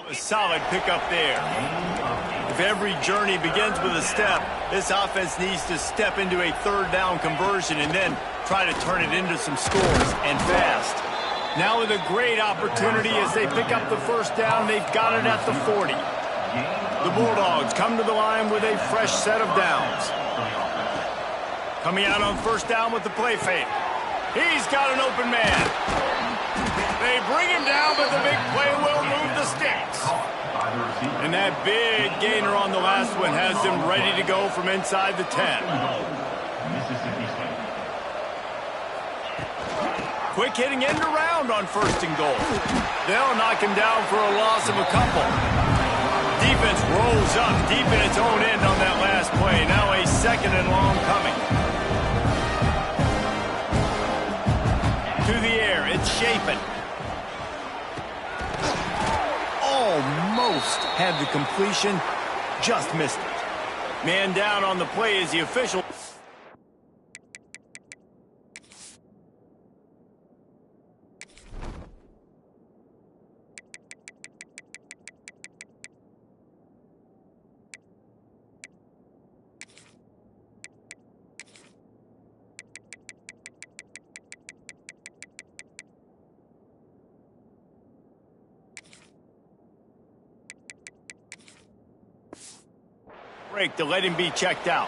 A solid pickup there. If every journey begins with a step, this offense needs to step into a 3rd down conversion and then try to turn it into some scores, and fast. Now with a great opportunity as they pick up the first down, they've got it at the 40. The Bulldogs come to the line with a fresh set of downs. Coming out on 1st down with the play fake. He's got an open man. They bring him down, but the big play will move the sticks. And that big gainer on the last one has them ready to go from inside the 10. Quick hitting end around on 1st and goal. They'll knock him down for a loss of a couple. Defense rolls up deep in its own end on that last play. Now a 2nd and long coming. To the air, it's Chapin. Almost had the completion, just missed it. Man down on the play is the official. Break to let him be checked out.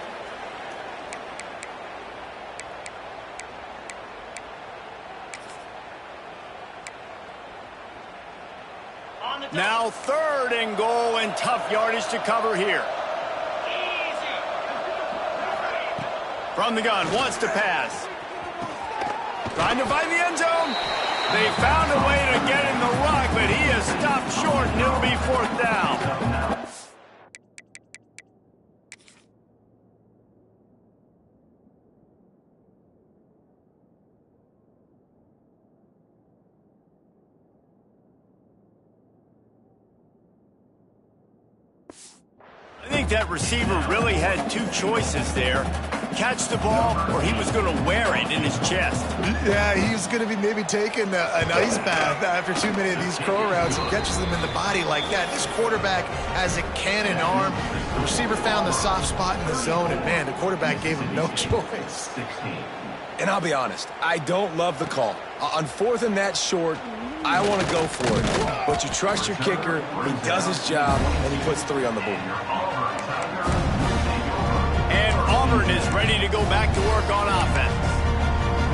Now 3rd and goal and tough yardage to cover here. From the gun, wants to pass. Trying to find the end zone. They found a way to get in the ruck, but he is stopped short and it'll be 4th down. think that receiver really had two choices there. Catch the ball, or he was going to wear it in his chest. Yeah, he's going to be maybe taking an ice bath after too many of these crow routes and catches them in the body like that. This quarterback has a cannon arm. The receiver found the soft spot in the zone, and, man, the quarterback gave him no choice. And I'll be honest, I don't love the call. On 4th and that short, I want to go for it. But you trust your kicker, he does his job, and he puts 3 on the board. And Auburn is ready to go back to work on offense.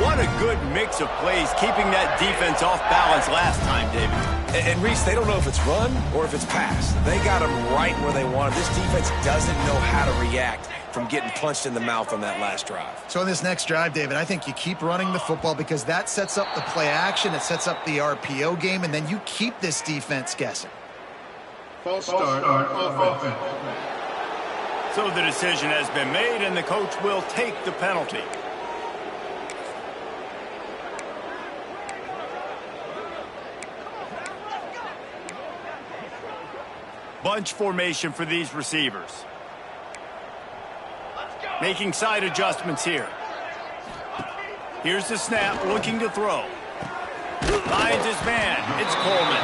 What a good mix of plays, keeping that defense off balance last time, David. And Reese, they don't know if it's run or if it's pass. They got them right where they want it. This defense doesn't know how to react from getting punched in the mouth on that last drive. So in this next drive, David, I think you keep running the football because that sets up the play action, it sets up the RPO game, and then you keep this defense guessing. False start on offense. So the decision has been made, and the coach will take the penalty. Bunch formation for these receivers. Making side adjustments here. Here's the snap, looking to throw. Finds his man. It's Coleman.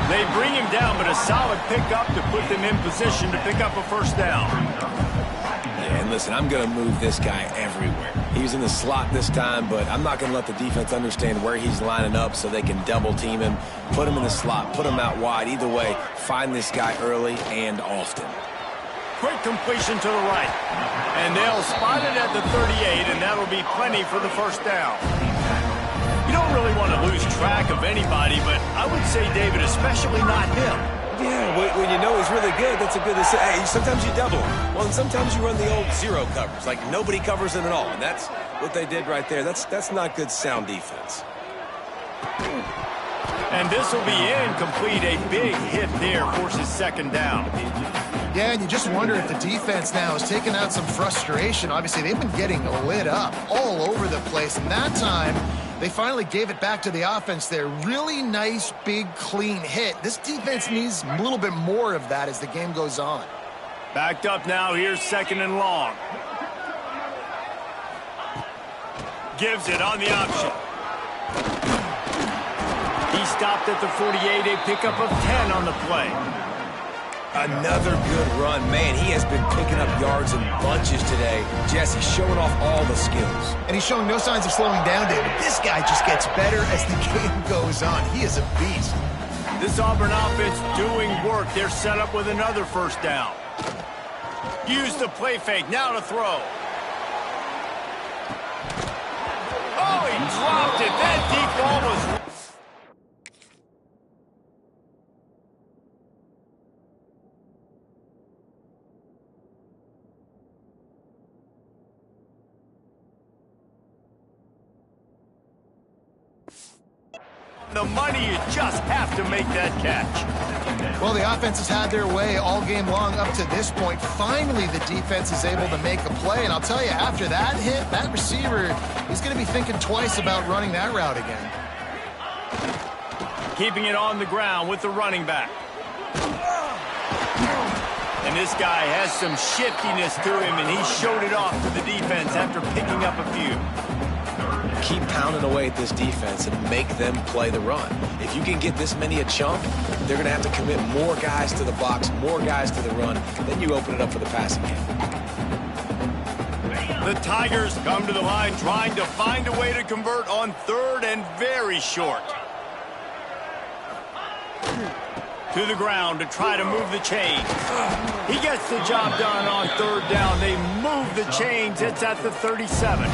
They bring him down, but a solid pickup to put them in position to pick up a first down. Yeah, and listen, I'm going to move this guy everywhere. He's in the slot this time, but I'm not going to let the defense understand where he's lining up so they can double team him, put him in the slot, put him out wide. Either way, find this guy early and often. Quick completion to the right. And they'll spot it at the 38, and that'll be plenty for the first down. You don't really want to lose track of anybody, but I would say, David, especially not him. Yeah, when you know he's really good, that's a good decision. Hey, sometimes you double him. Well, and sometimes you run the old zero covers, like nobody covers him at all. And that's what they did right there. That's not good sound defense. And this will be incomplete. A big hit there forces second down. Yeah, and you just wonder if the defense now is taking out some frustration. Obviously, they've been getting lit up all over the place. And that time, they finally gave it back to the offense there. Really nice, big, clean hit. This defense needs a little bit more of that as the game goes on. Backed up now. Here's 2nd and long. Gives it on the option. He stopped at the 48, a pickup of 10 on the play. Another good run. Man, he has been picking up yards in bunches today. Jesse showing off all the skills. And he's showing no signs of slowing down, David. This guy just gets better as the game goes on. He is a beast. This Auburn offense doing work. They're set up with another first down. Use the play fake. Now to throw. Oh, he dropped it. That deep ball was... the money, you just have to make that catch. Well, the offense has had their way all game long up to this point. Finally, the defense is able to make a play. And I'll tell you, after that hit, that receiver, he's going to be thinking twice about running that route again. Keeping it on the ground with the running back. And this guy has some shiftiness to him, and he showed it off to the defense after picking up a few. Keep pounding away at this defense and make them play the run. If you can get this many a chunk, they're going to have to commit more guys to the box, more guys to the run. Then you open it up for the passing game. The Tigers come to the line trying to find a way to convert on 3rd and very short. To the ground to try to move the chains. He gets the job done on 3rd down. They move the chains. It's at the 37.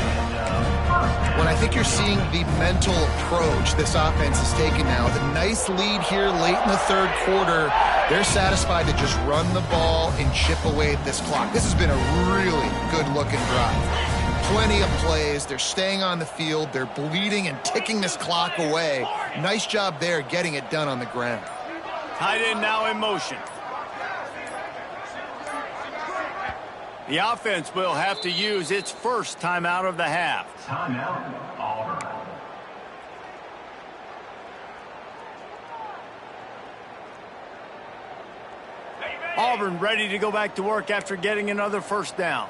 Well, I think you're seeing the mental approach this offense is taking now. The nice lead here late in the 3rd quarter. They're satisfied to just run the ball and chip away at this clock. This has been a really good-looking drive. Plenty of plays. They're staying on the field. They're bleeding and ticking this clock away. Nice job there getting it done on the ground. Tight end now in motion. The offense will have to use its first timeout of the half. Timeout, Auburn. Auburn ready to go back to work after getting another first down.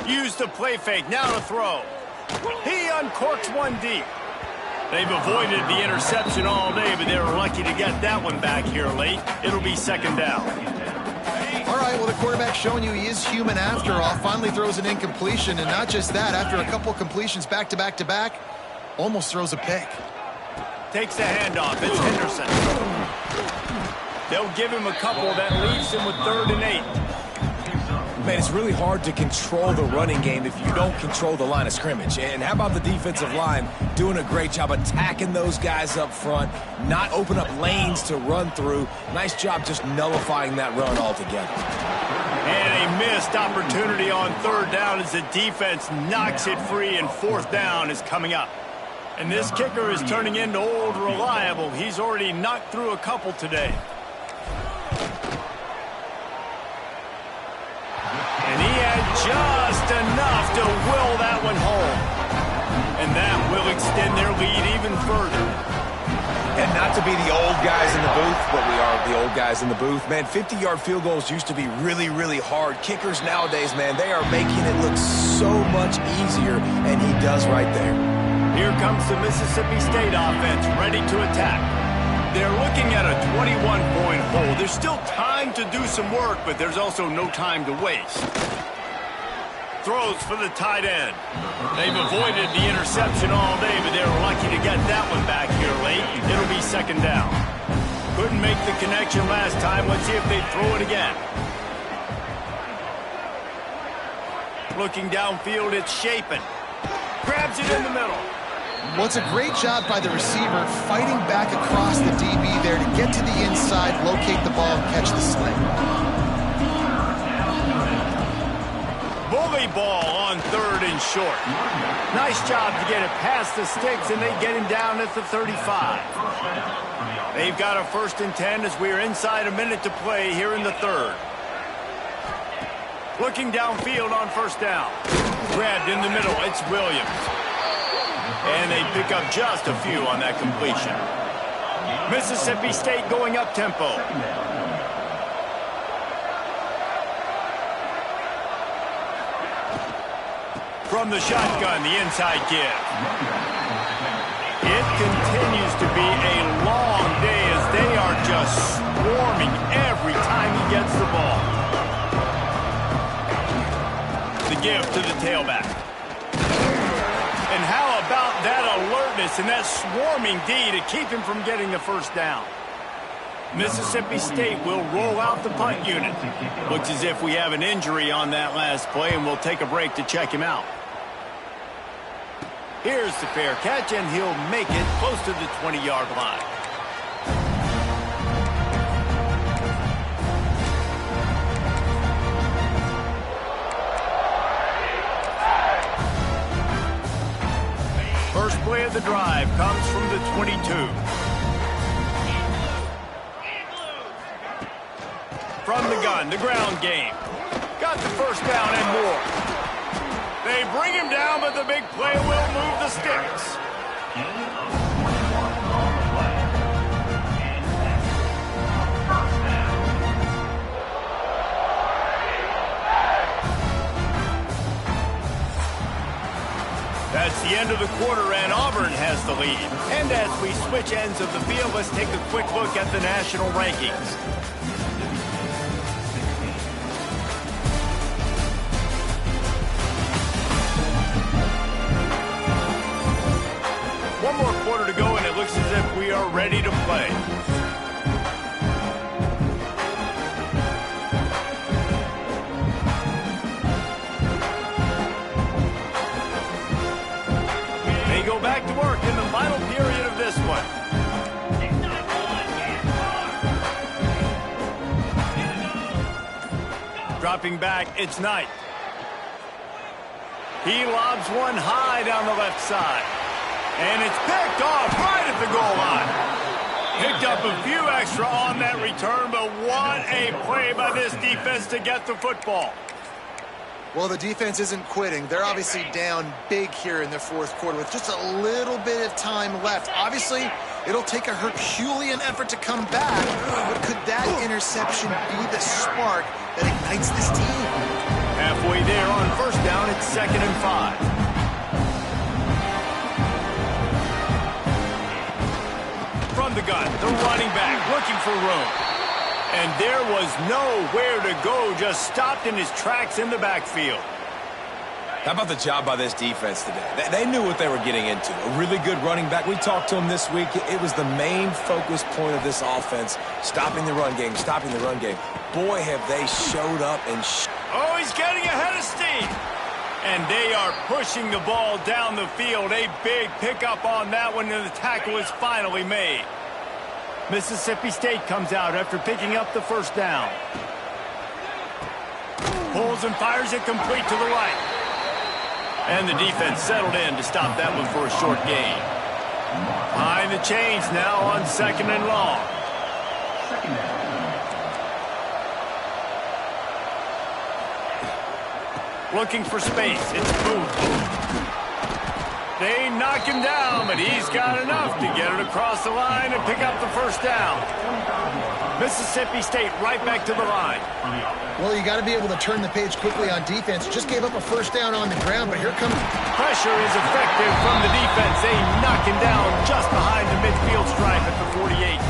Use the play fake, now to throw. He uncorks one deep. They've avoided the interception all day, but they were lucky to get that one back here late. It'll be second down. All right, well, the quarterback showing you he is human after all. Finally throws an incompletion, and not just that, after a couple completions back-to-back-to-back, almost throws a pick. Takes the handoff. It's Henderson. They'll give him a couple that leaves him with 3rd and 8. Man, it's really hard to control the running game if you don't control the line of scrimmage. And how about the defensive line doing a great job attacking those guys up front, not open up lanes to run through. Nice job just nullifying that run altogether. And a missed opportunity on 3rd down as the defense knocks it free, and 4th down is coming up. And this kicker is turning into old reliable. He's already knocked through a couple today. And he had just enough to will that one home. And that will extend their lead even further. And not to be the old guys in the booth, but we are the old guys in the booth. Man, 50-yard field goals used to be really, really hard. Kickers nowadays, man, they are making it look so much easier, and he does right there. Here comes the Mississippi State offense, ready to attack. They're looking at a 21-point hole. There's still time to do some work, but there's also no time to waste. Throws for the tight end. They've avoided the interception all day, but they were lucky to get that one back here late. It'll be second down. Couldn't make the connection last time. Let's see if they throw it again. Looking downfield, it's Shapen. Grabs it in the middle. Well, it's a great job by the receiver fighting back across the DB there to get to the inside, locate the ball, and catch the sling. Bully ball on 3rd and short. Nice job to get it past the sticks, and they get him down at the 35. They've got a 1st and 10 as we are inside a minute to play here in the 3rd. Looking downfield on 1st down. Grabbed in the middle. It's Williams. And they pick up just a few on that completion. Mississippi State going up tempo. From the shotgun, the inside give. It continues to be a long day as they are just swarming every time he gets the ball. The give to the tailback. And how about that alertness and that swarming D to keep him from getting the 1st down? Mississippi State will roll out the punt unit. Looks as if we have an injury on that last play, and we'll take a break to check him out. Here's the fair catch, and he'll make it close to the 20-yard line. First play of the drive comes from the 22. From the gun, the ground game. Got the 1st down and more. They bring him down, but the big play will move the sticks. That's the end of the quarter, and Auburn has the lead. And as we switch ends of the field, let's take a quick look at the national rankings. One more quarter to go, and it looks as if we are ready to play. They go back to work in the final period of this one. Dropping back, it's Knight. He lobs one high down the left side. And it's picked off right at the goal line. Picked up a few extra on that return, but what a play by this defense to get the football. Well, the defense isn't quitting. They're obviously down big here in the 4th quarter with just a little bit of time left. Obviously, It'll take a Herculean effort to come back, but could that interception be the spark that ignites this team? Halfway there on first down, it's 2nd and 5. From the gun, the running back looking for room. And there was nowhere to go, just stopped in his tracks in the backfield. How about the job by this defense today? They knew what they were getting into. A really good running back. We talked to him this week. It was the main focus point of this offense, stopping the run game, stopping the run game. Boy, have they showed up and... Oh, he's getting ahead of steam. And they are pushing the ball down the field. A big pickup on that one, and the tackle is finally made. Mississippi State comes out after picking up the first down. Pulls and fires it complete to the right. And the defense settled in to stop that one for a short gain. Behind the chains now on 2nd and long. Looking for space. It's Booth. They knock him down, but he's got enough to get it across the line and pick up the first down. Mississippi State right back to the line. Well, you got to be able to turn the page quickly on defense. Just gave up a first down on the ground, but here comes... Pressure is effective from the defense. They knock him down just behind the midfield stripe at the 48.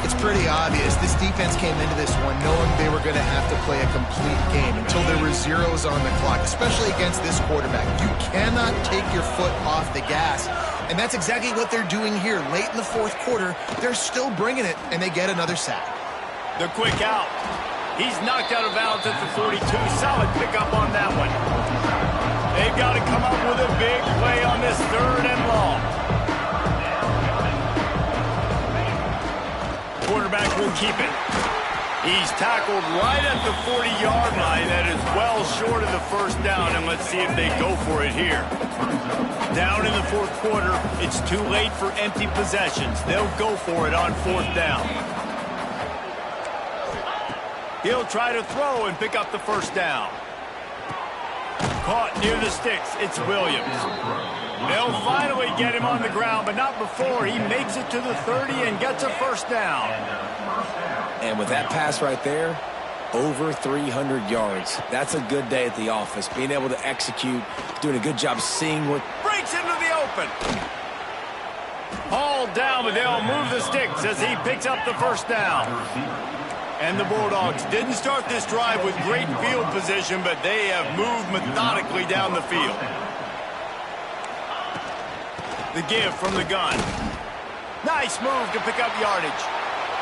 It's pretty obvious. This defense came into this one knowing they were going to have to play a complete game until there were zeros on the clock, especially against this quarterback. You cannot take your foot off the gas, and that's exactly what they're doing here. Late in the fourth quarter, they're still bringing it, and they get another sack. The quick out. He's knocked out of bounds at the 42. Solid pickup on that one. They've got to come up with a big play on this 3rd and long. Quarterback will keep it. He's tackled right at the 40-yard line. That is well short of the first down, and let's see if they go for it here. Down in the fourth quarter, it's too late for empty possessions. They'll go for it on 4th down. He'll try to throw and pick up the first down. Caught near the sticks. It's Williams. They'll finally get him on the ground, but not before he makes it to the 30 and gets a first down. And with that pass right there, over 300 yards. That's a good day at the office. Being able to execute, doing a good job seeing what... Breaks into the open. Hauled down, but they'll move the sticks as he picks up the first down. And the Bulldogs didn't start this drive with great field position, but they have moved methodically down the field. The give from the gun. Nice move to pick up yardage.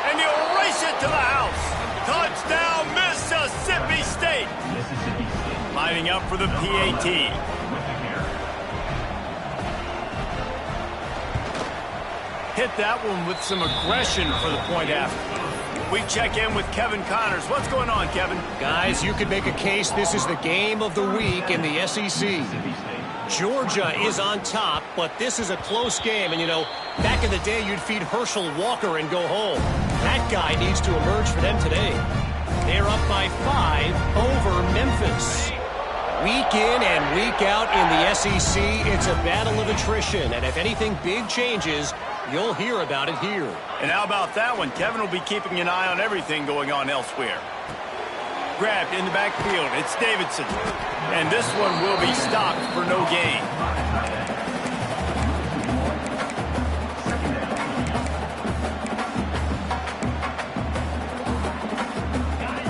And he'll race it to the house. Touchdown, Mississippi State. Lining up for the PAT. Hit that one with some aggression for the point after. We check in with Kevin Connors. What's going on, Kevin? Guys, you could make a case this is the game of the week in the SEC. Georgia is on top, but this is a close game. And, you know, back in the day, you'd feed Herschel Walker and go home. That guy needs to emerge for them today. They're up by 5 over Memphis. Week in and week out in the SEC, it's a battle of attrition. And if anything big changes, you'll hear about it here. And how about that one? Kevin will be keeping an eye on everything going on elsewhere. Grabbed in the backfield. It's Davidson. And this one will be stopped for no gain.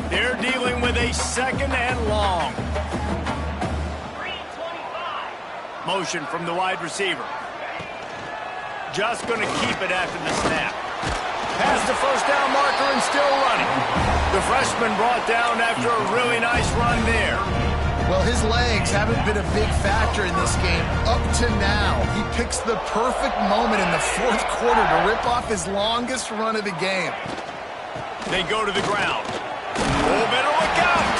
They're dealing with a 2nd and long. Motion from the wide receiver. Just going to keep it after the snap. Past the first down marker and still running. The freshman brought down after a really nice run there. Well, his legs haven't been a big factor in this game up to now. He picks the perfect moment in the fourth quarter to rip off his longest run of the game. They go to the ground. Oh, better look out.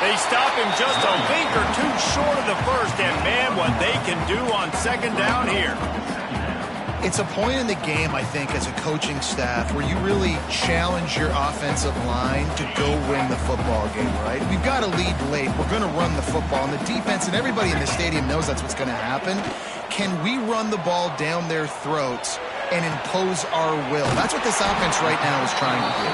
They stop him just a link or two short of the first, and man, what they can do on 2nd down here. It's a point in the game, I think, as a coaching staff where you really challenge your offensive line to go win the football game, right? We've got to lead late. We're going to run the football, and the defense and everybody in the stadium knows that's what's going to happen. Can we run the ball down their throats and impose our will. That's what this offense right now is trying to do.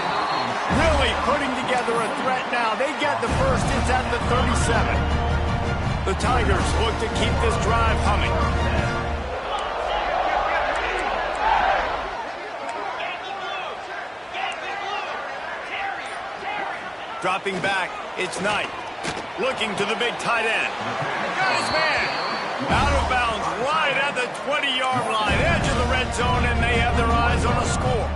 Really putting together a threat now. They get the first. It's at the 37. The Tigers look to keep this drive humming. Dropping back, it's Knight. Looking to the big tight end. Got his man. Out of bounds, right at the 20-yard line. Edge of the red zone, and they have their eyes on a score.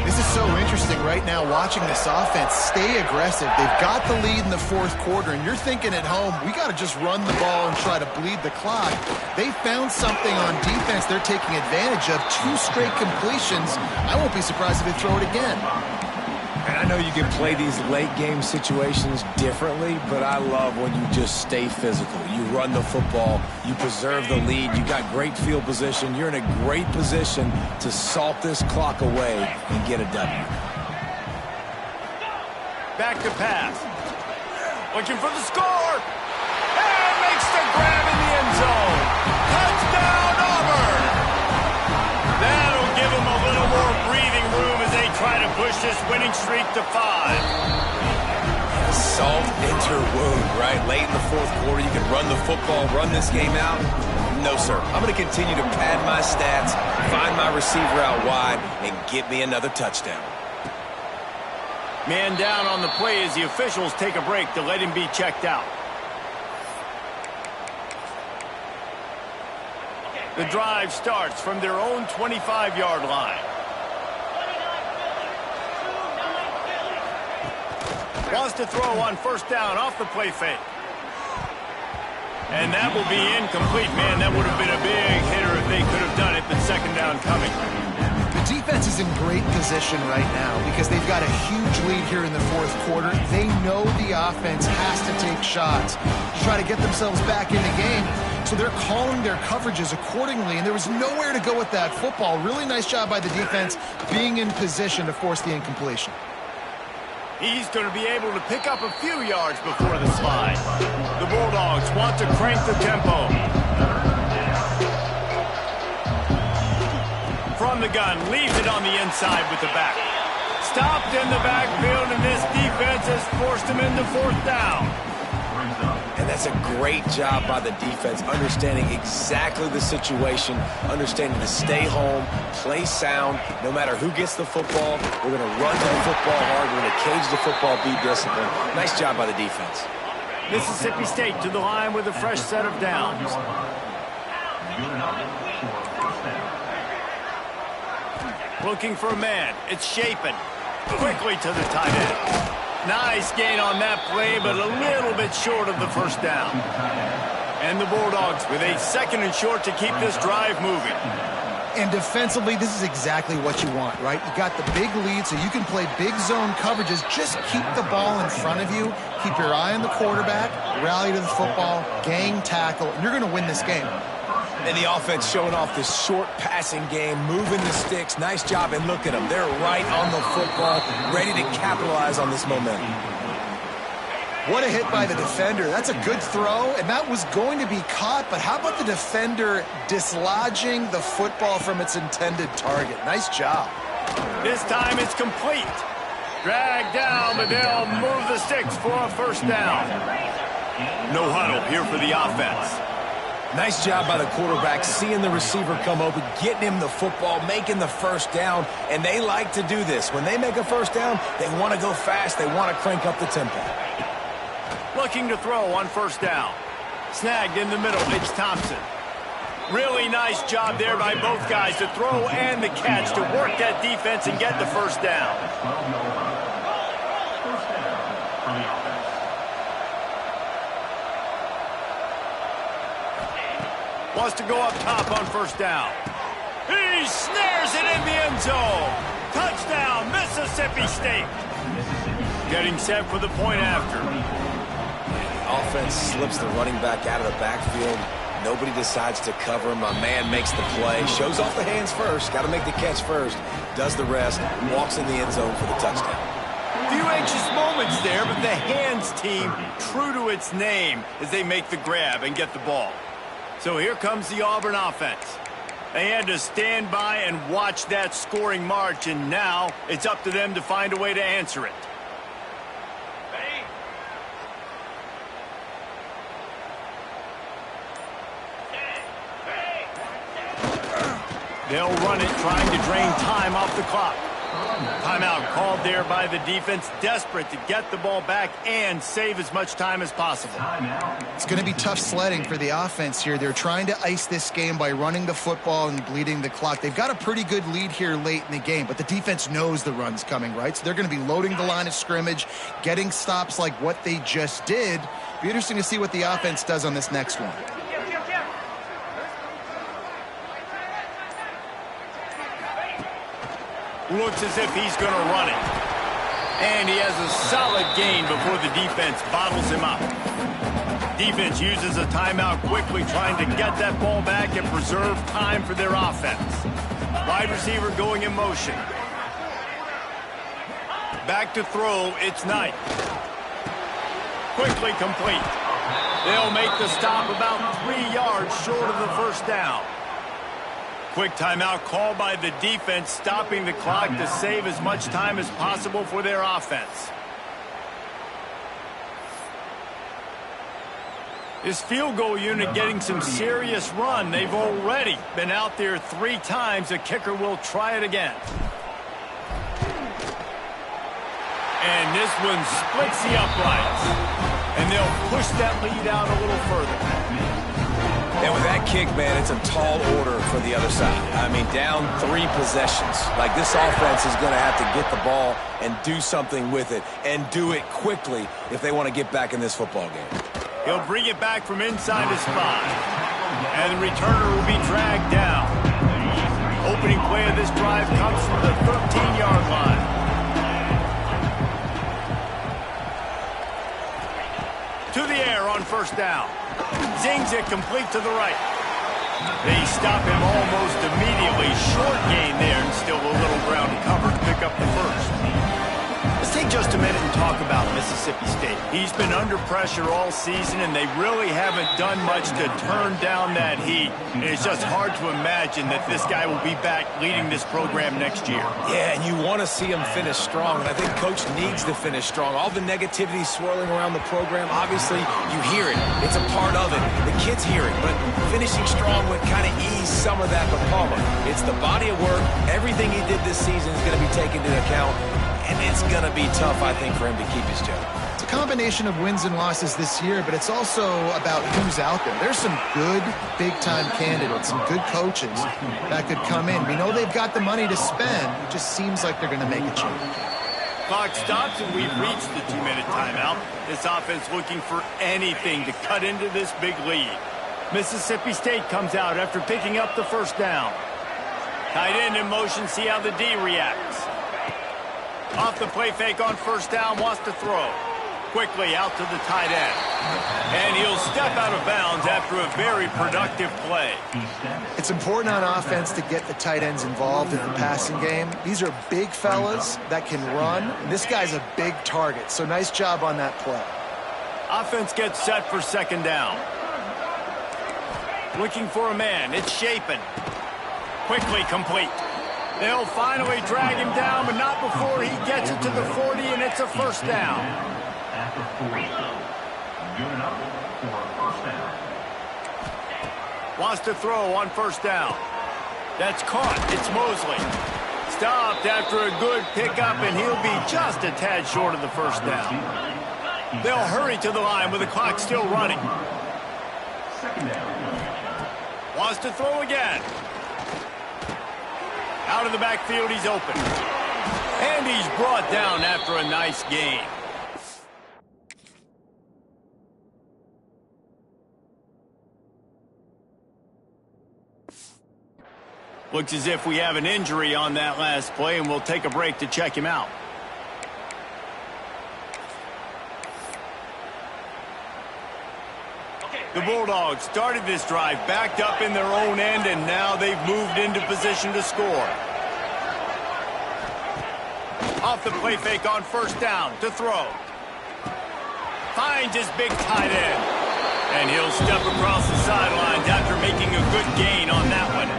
This is so interesting right now, watching this offense stay aggressive. They've got the lead in the fourth quarter, and you're thinking at home, we got to just run the ball and try to bleed the clock. They found something on defense they're taking advantage of. 2 straight completions. I won't be surprised if they throw it again. And I know you can play these late-game situations differently, but I love when you just stay physical. You run the football, you preserve the lead, you got great field position, you're in a great position to salt this clock away and get a W. Back to pass. Looking for the score. And makes the grab in the end zone. Touchdown, Auburn! That'll give them a little more breathing room as they try to push this winning streak to 5. Salt into your wound, right? Late in the fourth quarter, you can run the football, run this game out. No, sir. I'm going to continue to pad my stats, find my receiver out wide, and get me another touchdown. Man down on the play as the officials take a break to let him be checked out. The drive starts from their own 25-yard line. Wants to throw on first down off the play fake. And that will be incomplete. Man, that would have been a big hitter if they could have done it, but second down coming. The defense is in great position right now because they've got a huge lead here in the fourth quarter. They know the offense has to take shots to try to get themselves back in the game. So they're calling their coverages accordingly, and there was nowhere to go with that football. Really nice job by the defense being in position to force the incompletion. He's going to be able to pick up a few yards before the slide. The Bulldogs want to crank the tempo. From the gun, leaves it on the inside with the back. Stopped in the backfield, and this defense has forced him into fourth down. And that's a great job by the defense, understanding exactly the situation, understanding to stay home, play sound. No matter who gets the football, we're going to run to the football hard. We're going to cage the football, be disciplined. Nice job by the defense. Mississippi State to the line with a fresh set of downs. Looking for a man. It's Shapen. Quickly to the tight end. Nice gain on that play, but a little bit short of the first down. And the Bulldogs with a second and short to keep this drive moving. And defensively, this is exactly what you want, right? You got the big lead, so you can play big zone coverages. Just keep the ball in front of you. Keep your eye on the quarterback, rally to the football, gang tackle, and you're going to win this game. And the offense showing off this short passing game, moving the sticks. Nice job, and look at them. They're right on the football, ready to capitalize on this momentum. What a hit by the defender. That's a good throw, and that was going to be caught, but how about the defender dislodging the football from its intended target? Nice job. This time it's complete. Dragged down, but they'll move the sticks for a first down. No huddle here for the offense. Nice job by the quarterback, seeing the receiver come open, getting him the football, making the first down, and they like to do this. When they make a first down, they want to go fast, they want to crank up the tempo. Looking to throw on first down. Snagged in the middle, it's Thompson. Really nice job there by both guys to throw and the catch to work that defense and get the first down. Wants to go up top on first down. He snares it in the end zone. Touchdown, Mississippi State. Getting set for the point after. Offense slips the running back out of the backfield. Nobody decides to cover him. My man makes the play. Shows off the hands first. Got to make the catch first. Does the rest. Walks in the end zone for the touchdown. Few anxious moments there, but the hands team, true to its name, as they make the grab and get the ball. So here comes the Auburn offense. They had to stand by and watch that scoring march, and now it's up to them to find a way to answer it. They'll run it, trying to drain time off the clock. Timeout called there by the defense, desperate to get the ball back and save as much time as possible. It's going to be tough sledding for the offense here. They're trying to ice this game by running the football and bleeding the clock. They've got a pretty good lead here late in the game, but the defense knows the run's coming, right? So they're going to be loading the line of scrimmage, getting stops like what they just did. Be interesting to see what the offense does on this next one. Looks as if he's going to run it. And he has a solid gain before the defense bottles him up. Defense uses a timeout quickly, trying to get that ball back and preserve time for their offense. Wide receiver going in motion. Back to throw, it's Knight. Quickly complete. They'll make the stop about 3 yards short of the first down. Quick timeout called by the defense, stopping the clock to save as much time as possible for their offense. This field goal unit getting some serious run. They've already been out there 3 times. The kicker will try it again. And this one splits the uprights. And they'll push that lead out a little further. And with that kick, man, it's a tall order for the other side. I mean, down 3 possessions. Like, this offense is going to have to get the ball and do something with it, and do it quickly if they want to get back in this football game. He'll bring it back from inside his 5. And the returner will be dragged down. Opening play of this drive comes from the 13-yard line. To the air on first down. Zings it complete to the right. They stop him almost immediately. Short gain there, and still a little ground to cover to pick up the first. Let's take just a minute and talk about Mississippi State. He's been under pressure all season, and they really haven't done much to turn down that heat. And it's just hard to imagine that this guy will be back leading this program next year. Yeah, and you want to see him finish strong, and I think Coach needs to finish strong. All the negativity swirling around the program, obviously, you hear it. It's a part of it. The kids hear it, but finishing strong would kind of ease some of that. But Palmer, it's the body of work. Everything he did this season is going to be taken into account. And it's going to be tough, I think, for him to keep his job. It's a combination of wins and losses this year, but it's also about who's out there. There's some good big-time candidates, some good coaches that could come in. We know they've got the money to spend. It just seems like they're going to make a change. Clock stops, and we've reached the 2-minute timeout. This offense looking for anything to cut into this big lead. Mississippi State comes out after picking up the first down. Tight end in motion, see how the D reacts. Off the play fake on first down, wants to throw. Quickly out to the tight end. And he'll step out of bounds after a very productive play. It's important on offense to get the tight ends involved in the passing game. These are big fellas that can run. And this guy's a big target, so nice job on that play. Offense gets set for second down. Looking for a man. It's Shapen. Quickly complete. They'll finally drag him down, but not before he gets it to the 40, and it's a first down. After 40. Good enough for a first down. Wants to throw on first down. That's caught. It's Mosley. Stopped after a good pickup, and he'll be just a tad short of the first down. They'll hurry to the line with the clock still running. Second down. Wants to throw again. Out of the backfield, he's open. And he's brought down after a nice gain. Looks as if we have an injury on that last play, and we'll take a break to check him out. The Bulldogs started this drive backed up in their own end, and now they've moved into position to score. Off the play fake on first down to throw. Finds his big tight end. And he'll step across the sidelines after making a good gain on that one.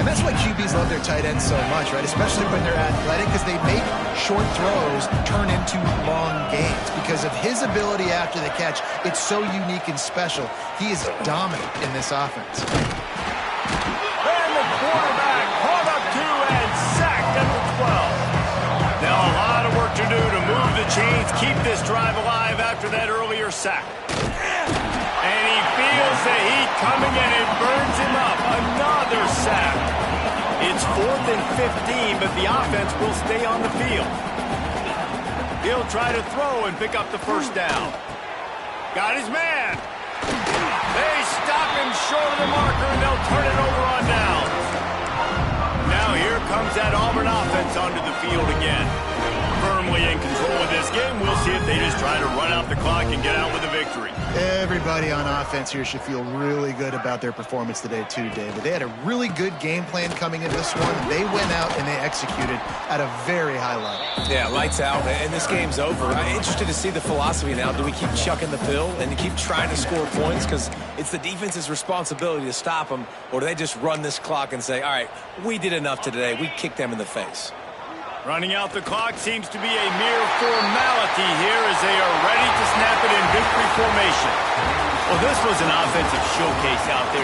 And that's why QBs love their tight ends so much, right? Especially when they're athletic, because they make short throws turn into long gains. Because of his ability after the catch, it's so unique and special. He is dominant in this offense. And the quarterback caught up to and sacked at the 12. Now a lot of work to do to move the chains, keep this drive alive after that earlier sack. And he feels the heat coming and it burns him up. Another sack. It's 4th and 15, but the offense will stay on the field. He'll try to throw and pick up the first down. Got his man. They stop him short of the marker, and they'll turn it over on downs. Now here comes that Auburn offense onto the field again. Firmly in control of this game. We'll see if they just try to run out the clock and get out with a victory. Everybody on offense here should feel really good about their performance today too, David. They had a really good game plan coming into this one. They went out and they executed at a very high level. Yeah, lights out, and this game's over. I'm interested to see the philosophy now. Do we keep chucking the pill and keep trying to score points because it's the defense's responsibility to stop them, or do they just run this clock and say, all right, we did enough today. We kicked them in the face. Running out the clock seems to be a mere formality here as they are ready to snap it in victory formation. Well, this was an offensive showcase out there.